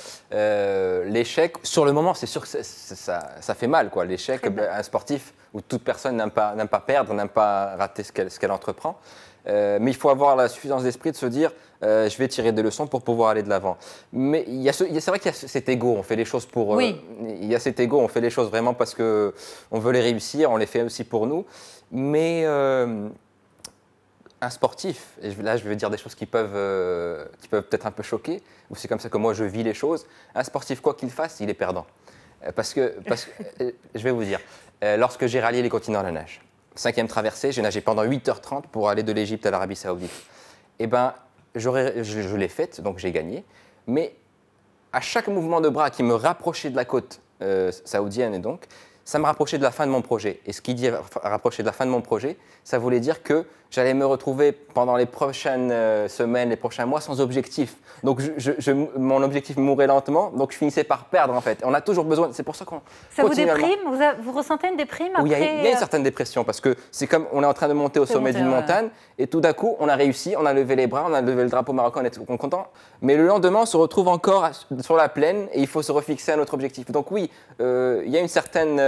l'échec, sur le moment, c'est sûr que ça fait mal, quoi. L'échec, un sportif où toute personne n'aime pas perdre, n'aime pas rater ce qu'elle entreprend. Mais il faut avoir la suffisance d'esprit de se dire je vais tirer des leçons pour pouvoir aller de l'avant. Mais c'est vrai qu'il y a cet ego, on fait les choses pour… il y a cet ego, on fait les choses vraiment parce qu'on veut les réussir, on les fait aussi pour nous. Mais un sportif, et là je vais dire des choses qui peuvent peut-être un peu choquer, ou c'est comme ça que moi je vis les choses, un sportif, quoi qu'il fasse, il est perdant. Parce que je vais vous dire, lorsque j'ai rallié les continents à la nage, 5e traversée, j'ai nagé pendant 8h30 pour aller de l'Égypte à l'Arabie Saoudite. Eh bien, je l'ai faite, donc j'ai gagné. Mais à chaque mouvement de bras qui me rapprochait de la côte saoudienne, et donc, ça me rapprochait de la fin de mon projet. Et ce qui dit rapprocher de la fin de mon projet, ça voulait dire que j'allais me retrouver pendant les prochaines semaines, les prochains mois sans objectif. Donc mon objectif mourait lentement, donc je finissais par perdre en fait. On a toujours besoin, c'est pour ça qu'on… Ça vous déprime? Vous ressentez une déprime après? Oui, il y a une certaine dépression parce que c'est comme on est en train de monter au sommet d'une montagne et tout d'un coup on a réussi, on a levé les bras, on a levé le drapeau marocain, on est content. Mais le lendemain on se retrouve encore sur la plaine et il faut se refixer un autre objectif. Donc oui, il y a une certaine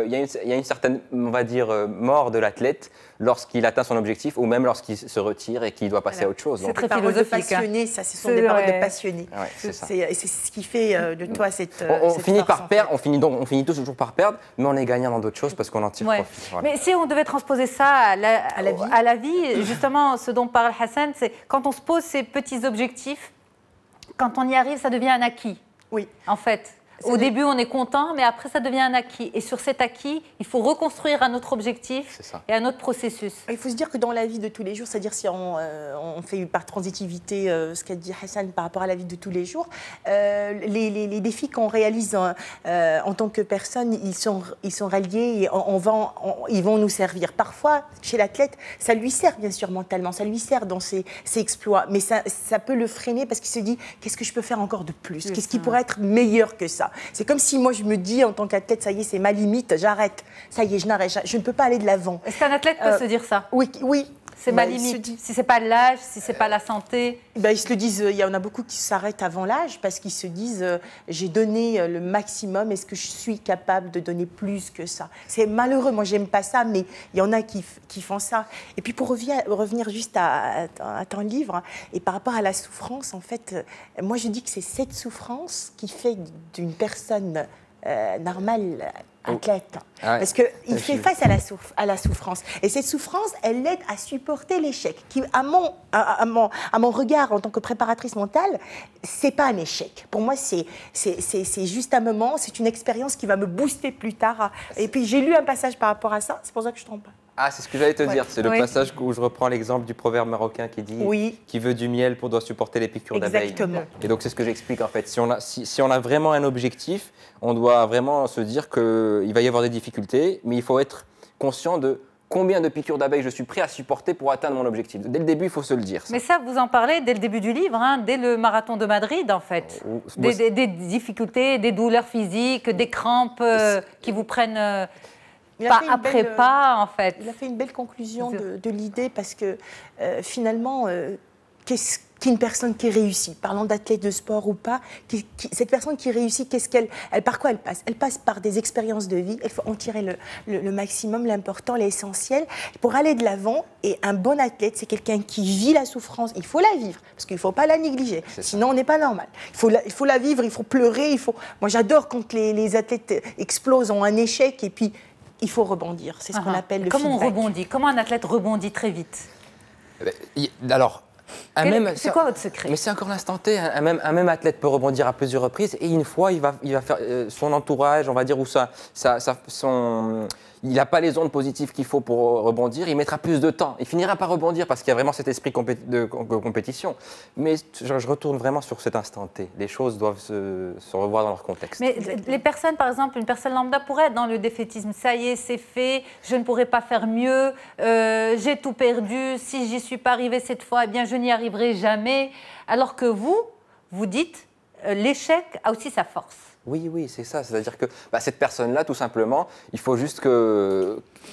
il y a une certaine, on va dire, mort de l'athlète lorsqu'il atteint son objectif ou même lorsqu'il se retire et qu'il doit passer à autre chose. C'est très paroles de philosophique. passionné, ça, ce sont des paroles de passionné. Ouais, c'est ça. C'est ce qui fait de toi cette. On cette finit force, par en perdre, fait. on finit tous toujours par perdre, mais on est gagnant dans d'autres choses parce qu'on en tire Ouais. profit. Voilà. Mais si on devait transposer ça à la vie, justement, ce dont parle Hassan, c'est quand on se pose ces petits objectifs, quand on y arrive, ça devient un acquis. Oui. En fait, au début, on est content, mais après, ça devient un acquis. Et sur cet acquis, il faut reconstruire un autre objectif C'est ça. et un autre processus. Il faut se dire que dans la vie de tous les jours, c'est-à-dire si on fait par transitivité ce qu'a dit Hassan par rapport à la vie de tous les jours, les défis qu'on réalise en tant que personne, ils sont reliés et ils vont nous servir. Parfois, chez l'athlète, ça lui sert bien sûr mentalement, ça lui sert dans ses exploits, mais ça peut le freiner parce qu'il se dit qu'est-ce que je peux faire encore de plus? Qu'est-ce qui pourrait être meilleur que ça? C'est comme si moi je me dis en tant qu'athlète, ça y est, c'est ma limite, j'arrête. Ça y est, je n'arrête, je ne peux pas aller de l'avant. Est-ce qu'un athlète peut se dire ça? Oui, oui. C'est ma Il se limite. dit- Si c'est pas l'âge, si c'est pas la santé. Ils se le disent, il y en a beaucoup qui s'arrêtent avant l'âge parce qu'ils se disent j'ai donné le maximum, est-ce que je suis capable de donner plus que ça? C'est malheureux, moi j'aime pas ça, mais il y en a qui font ça. Et puis pour revenir juste à ton livre, et par rapport à la souffrance, en fait, moi je dis que c'est cette souffrance qui fait d'une personne normale athlète. Ah ouais. Parce qu'il fait face à la souffrance. Et cette souffrance, elle l'aide à supporter l'échec. Qui, à mon regard, en tant que préparatrice mentale, c'est pas un échec. Pour moi, c'est juste un moment, c'est une expérience qui va me booster plus tard. Et puis, j'ai lu un passage par rapport à ça, c'est pour ça que je ne trompe pas. Ah, c'est ce que j'allais te Ouais. dire. C'est le Oui. passage où je reprends l'exemple du proverbe marocain qui dit Oui. qui veut du miel doit supporter les piqûres d'abeilles. Exactement. Et donc, c'est ce que j'explique en fait. Si on a vraiment un objectif, on doit vraiment se dire qu'il va y avoir des difficultés, mais il faut être conscient de combien de piqûres d'abeilles je suis prêt à supporter pour atteindre mon objectif. Dès le début, il faut se le dire. Ça. Mais ça, vous en parlez dès le début du livre, hein, dès le marathon de Madrid, en fait. Des difficultés, des douleurs physiques, des crampes qui vous prennent Il a pas fait une après belle, pas, en fait. Il a fait une belle conclusion de l'idée parce que finalement, qu'est-ce qu'une personne qui réussit, parlant d'athlète de sport ou pas, cette personne qui réussit, par quoi elle passe? Elle passe par des expériences de vie, il faut en tirer le maximum, l'important, l'essentiel, pour aller de l'avant. Et un bon athlète, c'est quelqu'un qui vit la souffrance. Il faut la vivre, parce qu'il ne faut pas la négliger, sinon on n'est pas normal. Il faut la vivre, il faut pleurer, Moi j'adore quand les athlètes explosent, ont un échec, et puis il faut rebondir. C'est ce qu'on appelle le Comment on feedback. rebondit? Comment un athlète rebondit très vite? Alors, C'est quoi votre secret? Mais c'est encore l'instant T. Un même athlète peut rebondir à plusieurs reprises et une fois, il va faire son entourage, on va dire, ou il n'a pas les ondes positives qu'il faut pour rebondir, il mettra plus de temps. Il finira par rebondir parce qu'il y a vraiment cet esprit de compétition. Mais je retourne vraiment sur cet instant T. Les choses doivent se revoir dans leur contexte. Mais les personnes, par exemple, une personne lambda pourrait être dans le défaitisme. Ça y est, c'est fait, je ne pourrai pas faire mieux, j'ai tout perdu, si j'y suis pas arrivée cette fois, eh bien, je n'y arriverai jamais. Alors que vous dites, l'échec a aussi sa force. Oui, c'est ça. C'est-à-dire que cette personne-là, tout simplement, il faut juste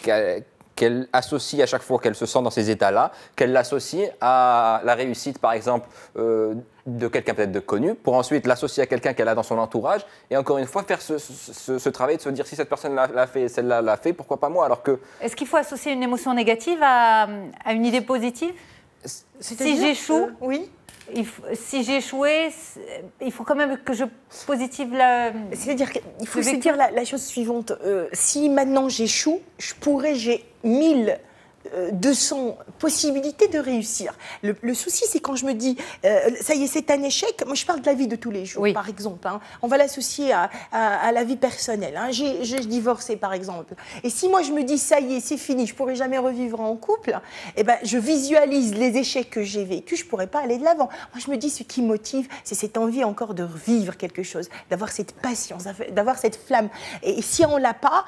qu'elle associe à chaque fois qu'elle se sent dans ces états-là, qu'elle l'associe à la réussite, par exemple, de quelqu'un peut-être de connu, pour ensuite l'associer à quelqu'un qu'elle a dans son entourage, et encore une fois, faire ce travail de se dire si cette personne l'a fait, celle-là l'a fait, pourquoi pas moi? Alors que Est-ce qu'il faut associer une émotion négative à une idée positive? Si j'échoue, oui. Si j'ai échoué, il faut quand même que je positive la... C'est-à-dire qu'il faut se dire la chose suivante. Si maintenant j'échoue, j'ai 1200 possibilités de réussir. Le souci, c'est quand je me dis, ça y est, c'est un échec. Moi, je parle de la vie de tous les jours, par exemple. On va l'associer à la vie personnelle. J'ai divorcé, par exemple. Et si moi, je me dis, ça y est, c'est fini, je ne pourrai jamais revivre en couple, eh ben, je visualise les échecs que j'ai vécus, je ne pourrai pas aller de l'avant. Moi, je me dis, ce qui motive, c'est cette envie encore de revivre quelque chose, d'avoir cette patience, d'avoir cette flamme. Et si on ne l'a pas,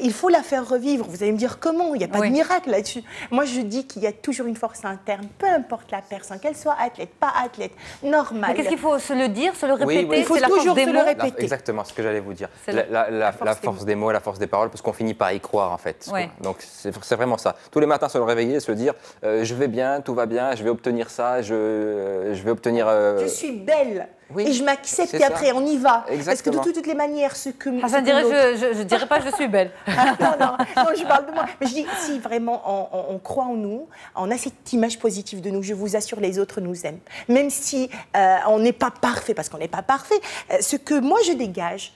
il faut la faire revivre. Vous allez me dire comment? Il n'y a pas de miracle là-dessus. Moi, je dis qu'il y a toujours une force interne, peu importe la personne, qu'elle soit athlète, pas athlète, normale. Mais qu'est-ce qu'il faut se le dire, se le répéter? Il faut toujours se le répéter. Exactement, ce que j'allais vous dire. La force des mots, la force des paroles, parce qu'on finit par y croire, en fait. Ouais. Donc, c'est vraiment ça. Tous les matins, se le réveiller et se dire je vais bien, tout va bien, je vais obtenir ça, je vais obtenir... Je suis belle. Oui, et je m'accepte c'est et après ça. on y va. Exactement. Parce que de toutes les manières, ce que... Hassan dirait, je dirais pas je suis belle. Non, je parle de moi. Mais je dis, si vraiment on croit en nous, on a cette image positive de nous, je vous assure, les autres nous aiment. Même si on n'est pas parfait, parce qu'on n'est pas parfait, ce que moi je dégage,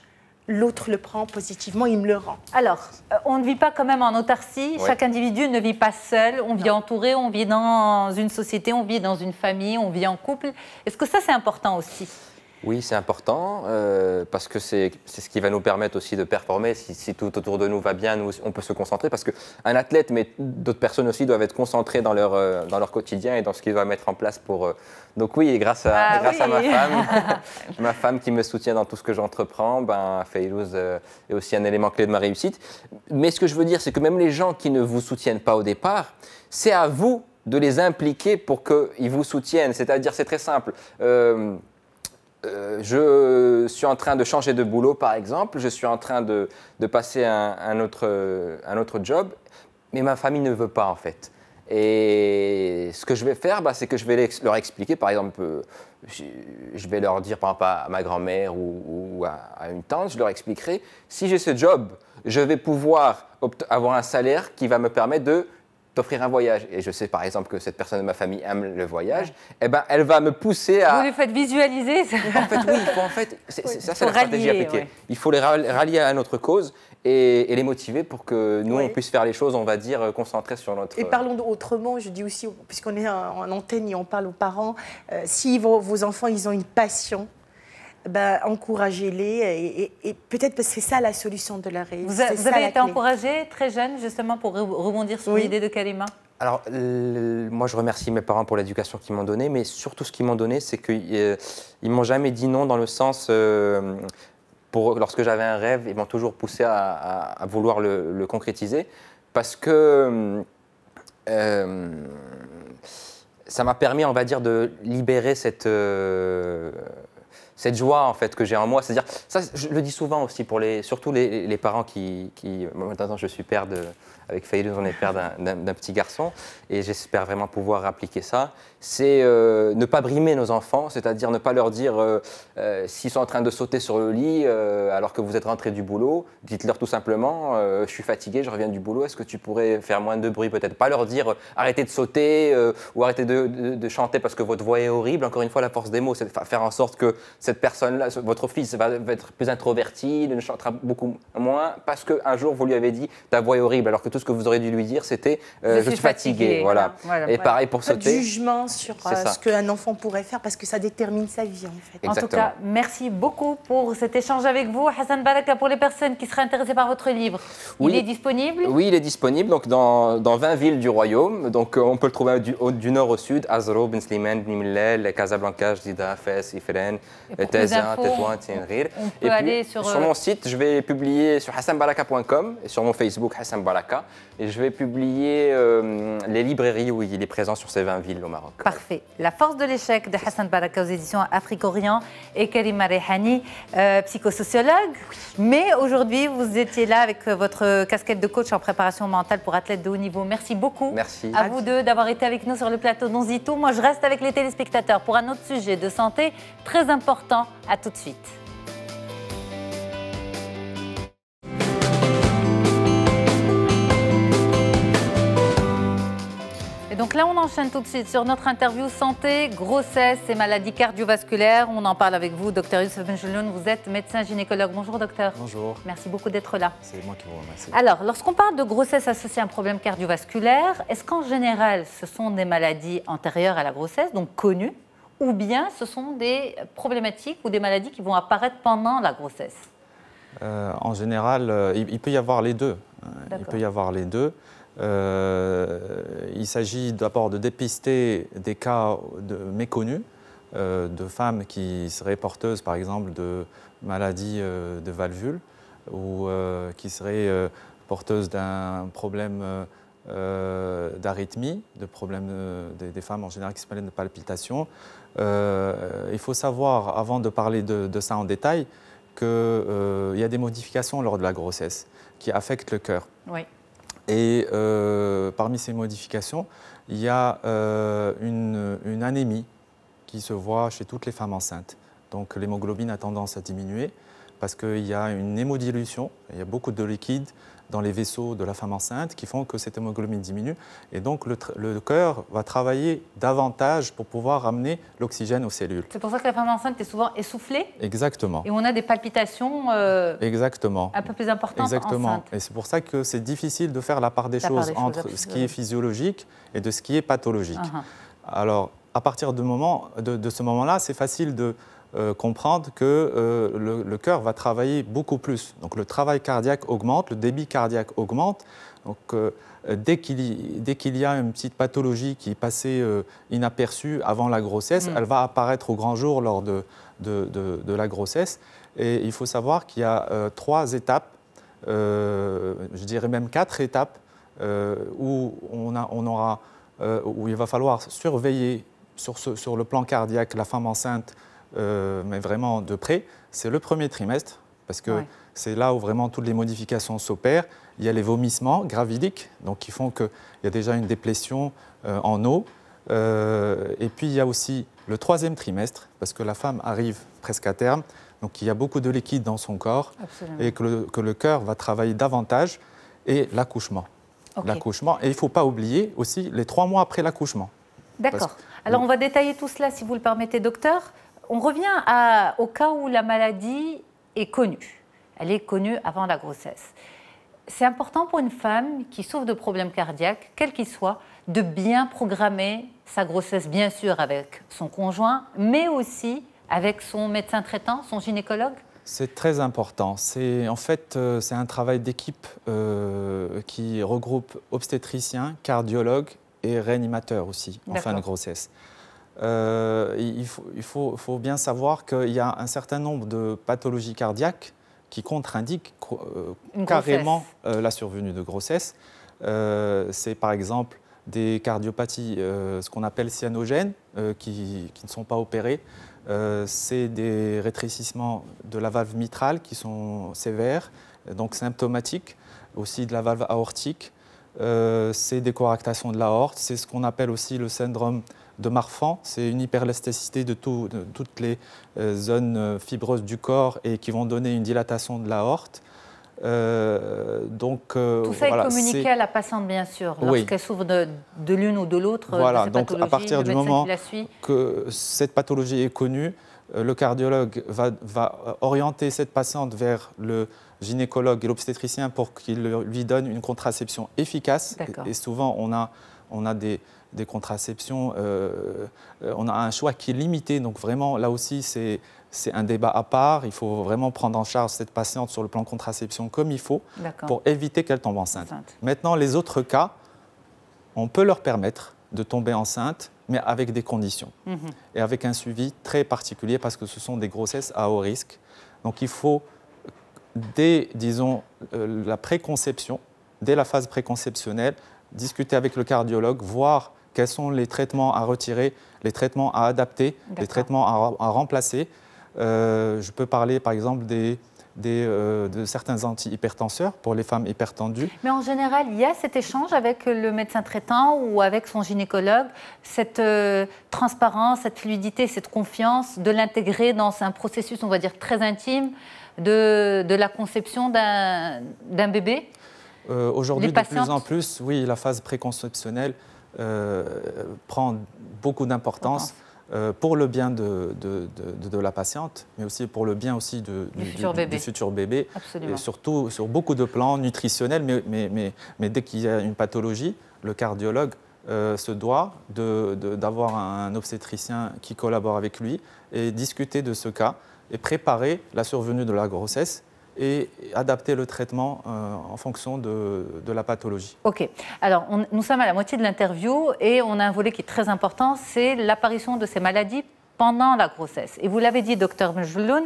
l'autre le prend positivement, il me le rend. Alors, on ne vit pas quand même en autarcie. Ouais. Chaque individu ne vit pas seul. On vit entouré, on vit dans une société, on vit dans une famille, on vit en couple. Est-ce que ça, c'est important aussi? Oui, c'est important parce que c'est ce qui va nous permettre aussi de performer. Si tout autour de nous va bien, nous, on peut se concentrer parce qu'un athlète, mais d'autres personnes aussi doivent être concentrées dans leur quotidien et dans ce qu'ils doivent mettre en place pour... Donc oui, et grâce à ma femme qui me soutient dans tout ce que j'entreprends, ben, Faylouz est aussi un élément clé de ma réussite. Mais ce que je veux dire, c'est que même les gens qui ne vous soutiennent pas au départ, c'est à vous de les impliquer pour qu'ils vous soutiennent. C'est-à-dire, c'est très simple. Je suis en train de changer de boulot, par exemple, je suis en train de passer un autre job, mais ma famille ne veut pas, en fait. Et ce que je vais faire, c'est que je vais leur expliquer, par exemple, je vais leur dire, par exemple, à ma grand-mère ou à une tante, je leur expliquerai, si j'ai ce job, je vais pouvoir avoir un salaire qui va me permettre de t'offrir un voyage. Et je sais par exemple que cette personne de ma famille aime le voyage, eh ben, elle va me pousser à... Vous les faites visualiser. En fait, oui, ça c'est la stratégie appliquée. Ouais. Il faut les rallier à notre cause et les motiver pour que nous, on puisse faire les choses, on va dire, concentrées sur notre... Et parlons autrement, je dis aussi, puisqu'on est en antenne et on parle aux parents, si vos enfants, ils ont une passion, encouragez-les et peut-être que c'est ça la solution de la réussite. Vous avez été encouragée très jeune, justement, pour rebondir sur l'idée de Karima? Alors, moi, je remercie mes parents pour l'éducation qu'ils m'ont donnée, mais surtout ce qu'ils m'ont donné, c'est qu'ils ne m'ont jamais dit non dans le sens... lorsque j'avais un rêve, ils m'ont toujours poussé à vouloir le concrétiser parce que ça m'a permis, on va dire, de libérer cette joie en fait que j'ai en moi. C'est-à-dire, ça, je le dis souvent aussi pour surtout les parents qui maintenant je suis père avec Faylouz, on est père d'un petit garçon et j'espère vraiment pouvoir appliquer ça. C'est ne pas brimer nos enfants, c'est-à-dire ne pas leur dire s'ils sont en train de sauter sur le lit alors que vous êtes rentré du boulot, dites-leur tout simplement je suis fatigué, je reviens du boulot, est-ce que tu pourrais faire moins de bruit peut-être? Pas leur dire arrêtez de sauter ou arrêtez de chanter parce que votre voix est horrible. Encore une fois, la force des mots, c'est de faire en sorte que cette personne-là, votre fils va être plus introverti, il ne chantera beaucoup moins parce qu'un jour vous lui avez dit ta voix est horrible alors que tout ce que vous auriez dû lui dire c'était je suis fatigué. Voilà. Et pareil pour sauter. Pas de jugement sur ce qu'un enfant pourrait faire parce que ça détermine sa vie en fait. Exactement. En tout cas, merci beaucoup pour cet échange avec vous. Hassan Baraka, pour les personnes qui seraient intéressées par votre livre, il est disponible? Oui, il est disponible donc dans 20 villes du royaume. Donc on peut le trouver du nord au sud, Azro, Ben Slimane, Ben Millel, Casablanca, Jdida, Fès, Ifrane, Tazan, Tétouan, Tinrir. On peut aller sur mon site, je vais publier sur hassanbaraka.com et sur mon Facebook Hassan Baraka et je vais publier les librairies où il est présent sur ces 20 villes au Maroc. Parfait. La force de l'échec de Hassan Baraka aux éditions Afrique-Orient et Karima Rehani, psychosociologue. Mais aujourd'hui, vous étiez là avec votre casquette de coach en préparation mentale pour athlètes de haut niveau. Merci beaucoup. Merci. À vous deux d'avoir été avec nous sur le plateau d'Onzito. Moi, je reste avec les téléspectateurs pour un autre sujet de santé très important. À tout de suite. Et donc là, on enchaîne tout de suite sur notre interview santé, grossesse et maladies cardiovasculaires. On en parle avec vous, docteur Youssef Benjeloun. Vous êtes médecin gynécologue. Bonjour, docteur. Bonjour. Merci beaucoup d'être là. C'est moi qui vous remercie. Alors, lorsqu'on parle de grossesse associée à un problème cardiovasculaire, est-ce qu'en général, ce sont des maladies antérieures à la grossesse, donc connues, ou bien ce sont des problématiques ou des maladies qui vont apparaître pendant la grossesse? En général, il peut y avoir les deux. Il peut y avoir les deux. Il s'agit d'abord de dépister des cas méconnus de femmes qui seraient porteuses, par exemple, de maladies de valvules ou qui seraient porteuses d'un problème d'arythmie, de problèmes des femmes en général qui se plaignent de palpitations. Il faut savoir, avant de parler de ça en détail, qu'il y a des modifications lors de la grossesse qui affectent le cœur. Oui. Et parmi ces modifications, il y a une anémie qui se voit chez toutes les femmes enceintes. donc l'hémoglobine a tendance à diminuer parce qu'il y a une hémodilution, il y a beaucoup de liquide dans les vaisseaux de la femme enceinte qui font que cette hémoglobine diminue. Et donc, le cœur va travailler davantage pour pouvoir amener l'oxygène aux cellules. C'est pour ça que la femme enceinte est souvent essoufflée. Exactement. Et on a des palpitations Exactement. un peu plus importantes Exactement. enceinte. Et c'est pour ça que c'est difficile de faire la part des choses entre ce qui est physiologique et de ce qui est pathologique. Alors, à partir de ce moment-là, c'est facile de comprendre que le cœur va travailler beaucoup plus. Donc le travail cardiaque augmente, le débit cardiaque augmente. Donc dès qu'il y a une petite pathologie qui est passée inaperçue avant la grossesse, elle va apparaître au grand jour lors de la grossesse. Et il faut savoir qu'il y a 3 étapes, je dirais même 4 étapes, où il va falloir surveiller sur le plan cardiaque la femme enceinte, mais vraiment de près. C'est le premier trimestre, parce que c'est là où vraiment toutes les modifications s'opèrent. Il y a les vomissements gravidiques, donc qui font qu'il y a déjà une déplétion en eau. Et puis il y a aussi le 3e trimestre, parce que la femme arrive presque à terme, donc il y a beaucoup de liquide dans son corps. Absolument. Et que le cœur va travailler davantage, et l'accouchement. L'accouchement. Et il ne faut pas oublier aussi les 3 mois après l'accouchement. D'accord. Alors on va détailler tout cela, si vous le permettez, docteur. On revient au cas où la maladie est connue. Elle est connue avant la grossesse. C'est important pour une femme qui souffre de problèmes cardiaques, quels qu'ils soient, de bien programmer sa grossesse, bien sûr avec son conjoint, mais aussi avec son médecin traitant, son gynécologue. C'est très important. C'est un travail d'équipe qui regroupe obstétriciens, cardiologues et réanimateurs aussi en fin de grossesse. Il faut bien savoir qu'il y a un certain nombre de pathologies cardiaques qui contre-indiquent carrément la survenue de grossesse. C'est par exemple des cardiopathies, ce qu'on appelle cyanogènes, qui ne sont pas opérées. C'est des rétrécissements de la valve mitrale qui sont sévères, donc symptomatiques, aussi de la valve aortique. C'est des coarctations de l'aorte, c'est ce qu'on appelle aussi le syndrome de Marfan, c'est une hyperélasticité de toutes les zones fibreuses du corps et qui vont donner une dilatation de l'aorte. Tout ça est communiqué à la patiente, bien sûr, lorsqu'elle souffre de l'une ou de l'autre de ces donc pathologies. À partir du moment que cette pathologie est connue, le cardiologue va orienter cette patiente vers le gynécologue et l'obstétricien pour qu'il lui donne une contraception efficace. Et souvent, on a des contraceptions, on a un choix qui est limité. Donc vraiment, là aussi, c'est un débat à part. Il faut vraiment prendre en charge cette patiente sur le plan contraception comme il faut pour éviter qu'elle tombe enceinte. Maintenant, les autres cas, on peut leur permettre de tomber enceinte, mais avec des conditions et avec un suivi très particulier parce que ce sont des grossesses à haut risque. Donc il faut, dès, disons, la préconception, dès la phase préconceptionnelle, discuter avec le cardiologue, voir quels sont les traitements à retirer, les traitements à adapter, les traitements à remplacer. Je peux parler par exemple de certains antihypertenseurs pour les femmes hypertendues. Mais en général, il y a cet échange avec le médecin traitant ou avec son gynécologue, cette transparence, cette fluidité, cette confiance, de l'intégrer dans un processus, on va dire, très intime de la conception d'un bébé. Aujourd'hui, de plus en plus, oui, la phase préconceptionnelle prend beaucoup d'importance pour le bien de la patiente, mais aussi pour le bien aussi du futur bébé. Absolument. Et surtout sur beaucoup de plans nutritionnels, mais dès qu'il y a une pathologie, le cardiologue se doit d'avoir un obstétricien qui collabore avec lui et discuter de ce cas et préparer la survenue de la grossesse et adapter le traitement en fonction de la pathologie. Ok. Alors, nous sommes à la moitié de l'interview et on a un volet qui est très important, c'est l'apparition de ces maladies pendant la grossesse. Et vous l'avez dit, docteur Mejloun,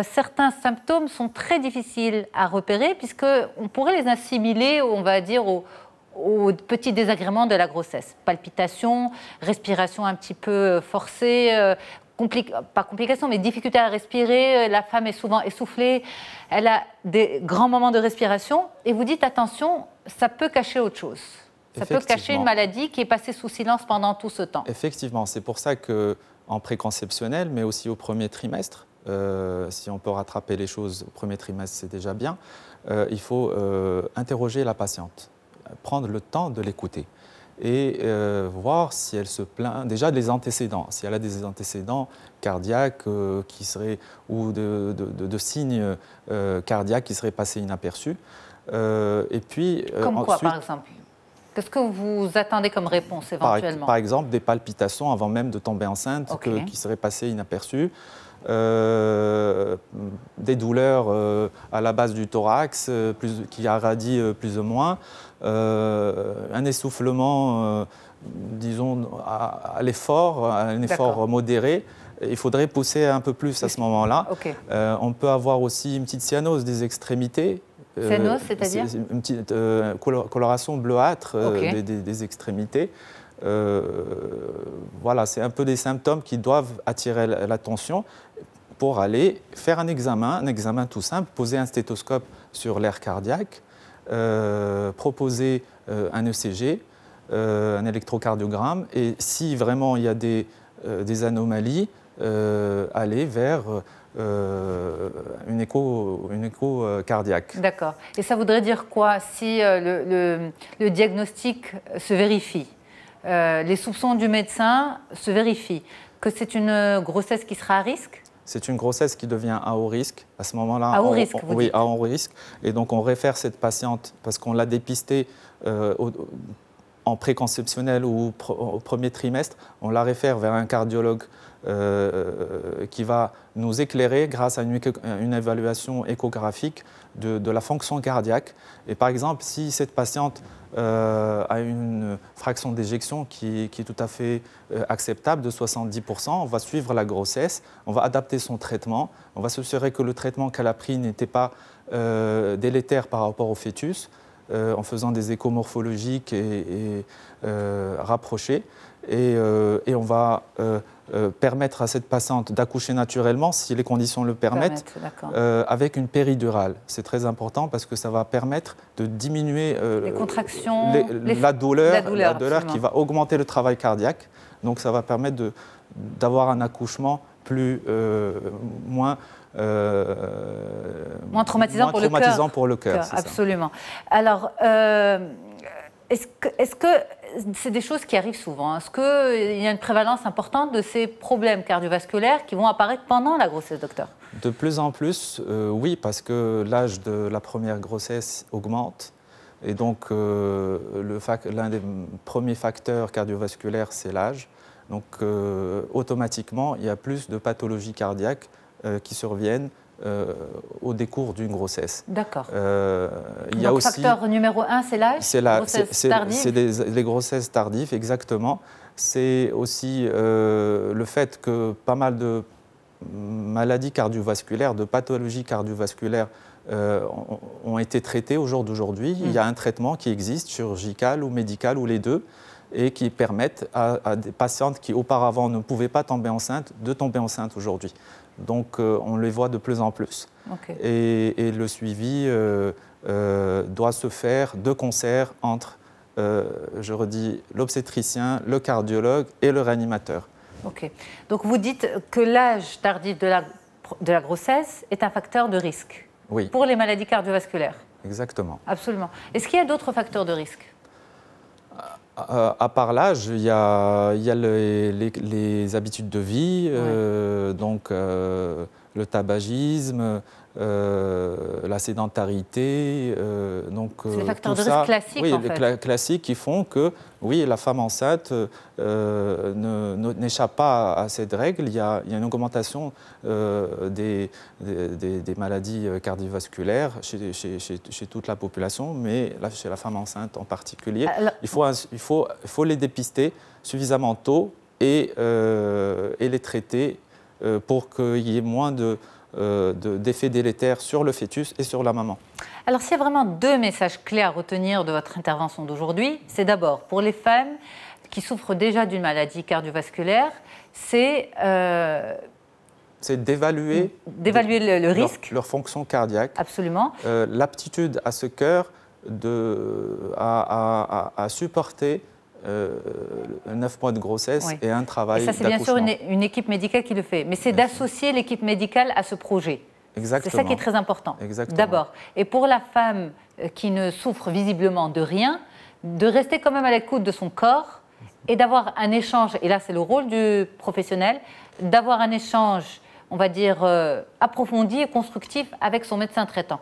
certains symptômes sont très difficiles à repérer puisqu'on pourrait les assimiler, on va dire, aux petits désagréments de la grossesse. Palpitations, respiration un petit peu forcée, pas complications, mais difficulté à respirer, la femme est souvent essoufflée, elle a des grands moments de respiration, et vous dites attention, ça peut cacher autre chose. Ça peut cacher une maladie qui est passée sous silence pendant tout ce temps. Effectivement, c'est pour ça qu'en préconceptionnel, mais aussi au premier trimestre, si on peut rattraper les choses au premier trimestre, c'est déjà bien, il faut interroger la patiente, prendre le temps de l'écouter et voir si elle se plaint, déjà des antécédents, si elle a des antécédents cardiaques qui seraient, ou de signes cardiaques qui seraient passés inaperçus. Et puis, comme quoi, par exemple? Qu'est-ce que vous attendez comme réponse éventuellement? Par exemple, des palpitations avant même de tomber enceinte qui seraient passées inaperçues. Des douleurs à la base du thorax qui irradient plus ou moins. Un essoufflement, disons, à l'effort, un effort modéré. Il faudrait pousser un peu plus à ce moment-là. On peut avoir aussi une petite cyanose des extrémités. Cyanose, c'est-à-dire une petite coloration bleuâtre des extrémités. Voilà, c'est un peu des symptômes qui doivent attirer l'attention pour aller faire un examen tout simple, poser un stéthoscope sur l'air cardiaque, proposer un ECG, un électrocardiogramme, et si vraiment il y a des anomalies, aller vers une écho cardiaque. D'accord. Et ça voudrait dire quoi si le diagnostic se vérifie, les soupçons du médecin se vérifient, que c'est une grossesse qui sera à risque? C'est une grossesse qui devient à haut risque. À ce moment-là, à haut risque, vous dites. Oui, à haut risque. Et donc on réfère cette patiente parce qu'on l'a dépistée en préconceptionnel ou au premier trimestre. On la réfère vers un cardiologue qui va nous éclairer grâce à une évaluation échographique de la fonction cardiaque. Et par exemple, si cette patiente a une fraction d'éjection qui est tout à fait acceptable, de 70%, on va suivre la grossesse, on va adapter son traitement, on va s'assurer que le traitement qu'elle a pris n'était pas délétère par rapport au fœtus, en faisant des échos morphologiques et rapprochés. Et on va permettre à cette patiente d'accoucher naturellement, si les conditions le permettent, avec une péridurale. C'est très important parce que ça va permettre de diminuer les contractions, la douleur qui va augmenter le travail cardiaque. Donc ça va permettre d'avoir un accouchement moins traumatisant pour le cœur. Absolument. Alors, est-ce que c'est des choses qui arrivent souvent? Est-ce qu'il y a une prévalence importante de ces problèmes cardiovasculaires qui vont apparaître pendant la grossesse, docteur? De plus en plus, oui, parce que l'âge de la première grossesse augmente. Et donc, l'un des premiers facteurs cardiovasculaires, c'est l'âge. Donc, automatiquement, il y a plus de pathologies cardiaques qui surviennent au décours d'une grossesse. D'accord. Donc, facteur numéro 1, c'est l'âge? C'est les grossesses tardives, exactement. C'est aussi le fait que pas mal de maladies cardiovasculaires, de pathologies cardiovasculaires ont été traitées au jour d'aujourd'hui. Il y a un traitement qui existe, chirurgical ou médical, ou les deux, et qui permettent à des patientes qui auparavant ne pouvaient pas tomber enceinte, de tomber enceinte aujourd'hui. Donc on les voit de plus en plus. Et le suivi doit se faire de concert entre, je redis, l'obstétricien, le cardiologue et le réanimateur. Ok. Donc vous dites que l'âge tardif de la grossesse est un facteur de risque pour les maladies cardiovasculaires. Exactement. Absolument. Est-ce qu'il y a d'autres facteurs de risque? À part l'âge, il y a les habitudes de vie, donc le tabagisme, la sédentarité. C'est les facteurs de risque classiques, en fait. Les classiques qui font que, la femme enceinte n'échappe pas à cette règle. Il y a une augmentation des maladies cardiovasculaires chez toute la population, mais là, chez la femme enceinte en particulier. Alors, il faut les dépister suffisamment tôt et les traiter pour qu'il y ait moins d'effets délétères sur le fœtus et sur la maman. Alors, s'il y a vraiment deux messages clés à retenir de votre intervention d'aujourd'hui, c'est d'abord pour les femmes qui souffrent déjà d'une maladie cardiovasculaire, c'est d'évaluer le risque, leur fonction cardiaque. Absolument. L'aptitude à ce cœur à supporter 9 mois de grossesse Oui. et un travail d'accouchement. Ça, c'est bien sûr une équipe médicale qui le fait. Mais c'est d'associer l'équipe médicale à ce projet. Exactement. C'est ça qui est très important. Exactement. D'abord. Et pour la femme qui ne souffre visiblement de rien, de rester quand même à l'écoute de son corps et d'avoir un échange, et là c'est le rôle du professionnel, d'avoir un échange, on va dire, approfondi et constructif avec son médecin traitant.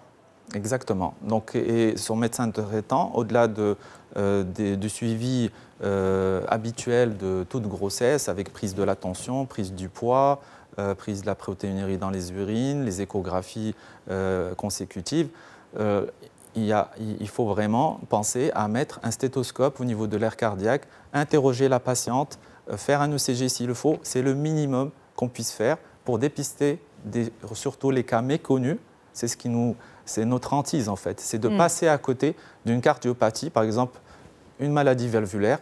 Exactement. Donc, et son médecin traitant, au-delà du suivi habituel de toute grossesse, avec prise de la tension, prise du poids, prise de la protéinurie dans les urines, les échographies consécutives, il faut vraiment penser à mettre un stéthoscope au niveau de l'air cardiaque, interroger la patiente, faire un ECG s'il le faut. C'est le minimum qu'on puisse faire pour dépister surtout les cas méconnus. C'est notre hantise en fait, c'est de passer à côté d'une cardiopathie, par exemple une maladie valvulaire,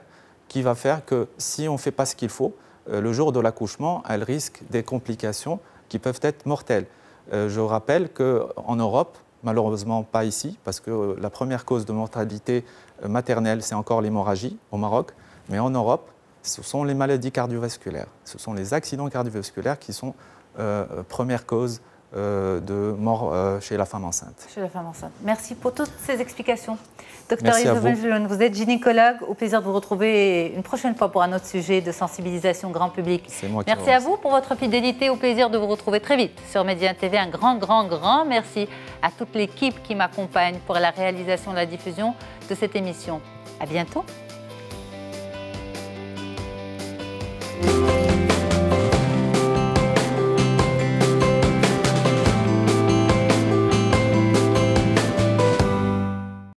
qui va faire que si on ne fait pas ce qu'il faut, le jour de l'accouchement, elle risque des complications qui peuvent être mortelles. Je rappelle qu'en Europe, malheureusement pas ici, parce que la première cause de mortalité maternelle, c'est encore l'hémorragie au Maroc, mais en Europe, ce sont les maladies cardiovasculaires, ce sont les accidents cardiovasculaires qui sont première cause de mort chez la femme enceinte. Chez la femme enceinte. Merci pour toutes ces explications. Docteur Merci à vous. Benjeloun, vous êtes gynécologue. Au plaisir de vous retrouver une prochaine fois pour un autre sujet de sensibilisation grand public. C'est moi qui Merci à vous pour votre fidélité. Au plaisir de vous retrouver très vite sur Médien TV. Un grand merci à toute l'équipe qui m'accompagne pour la réalisation et la diffusion de cette émission. À bientôt.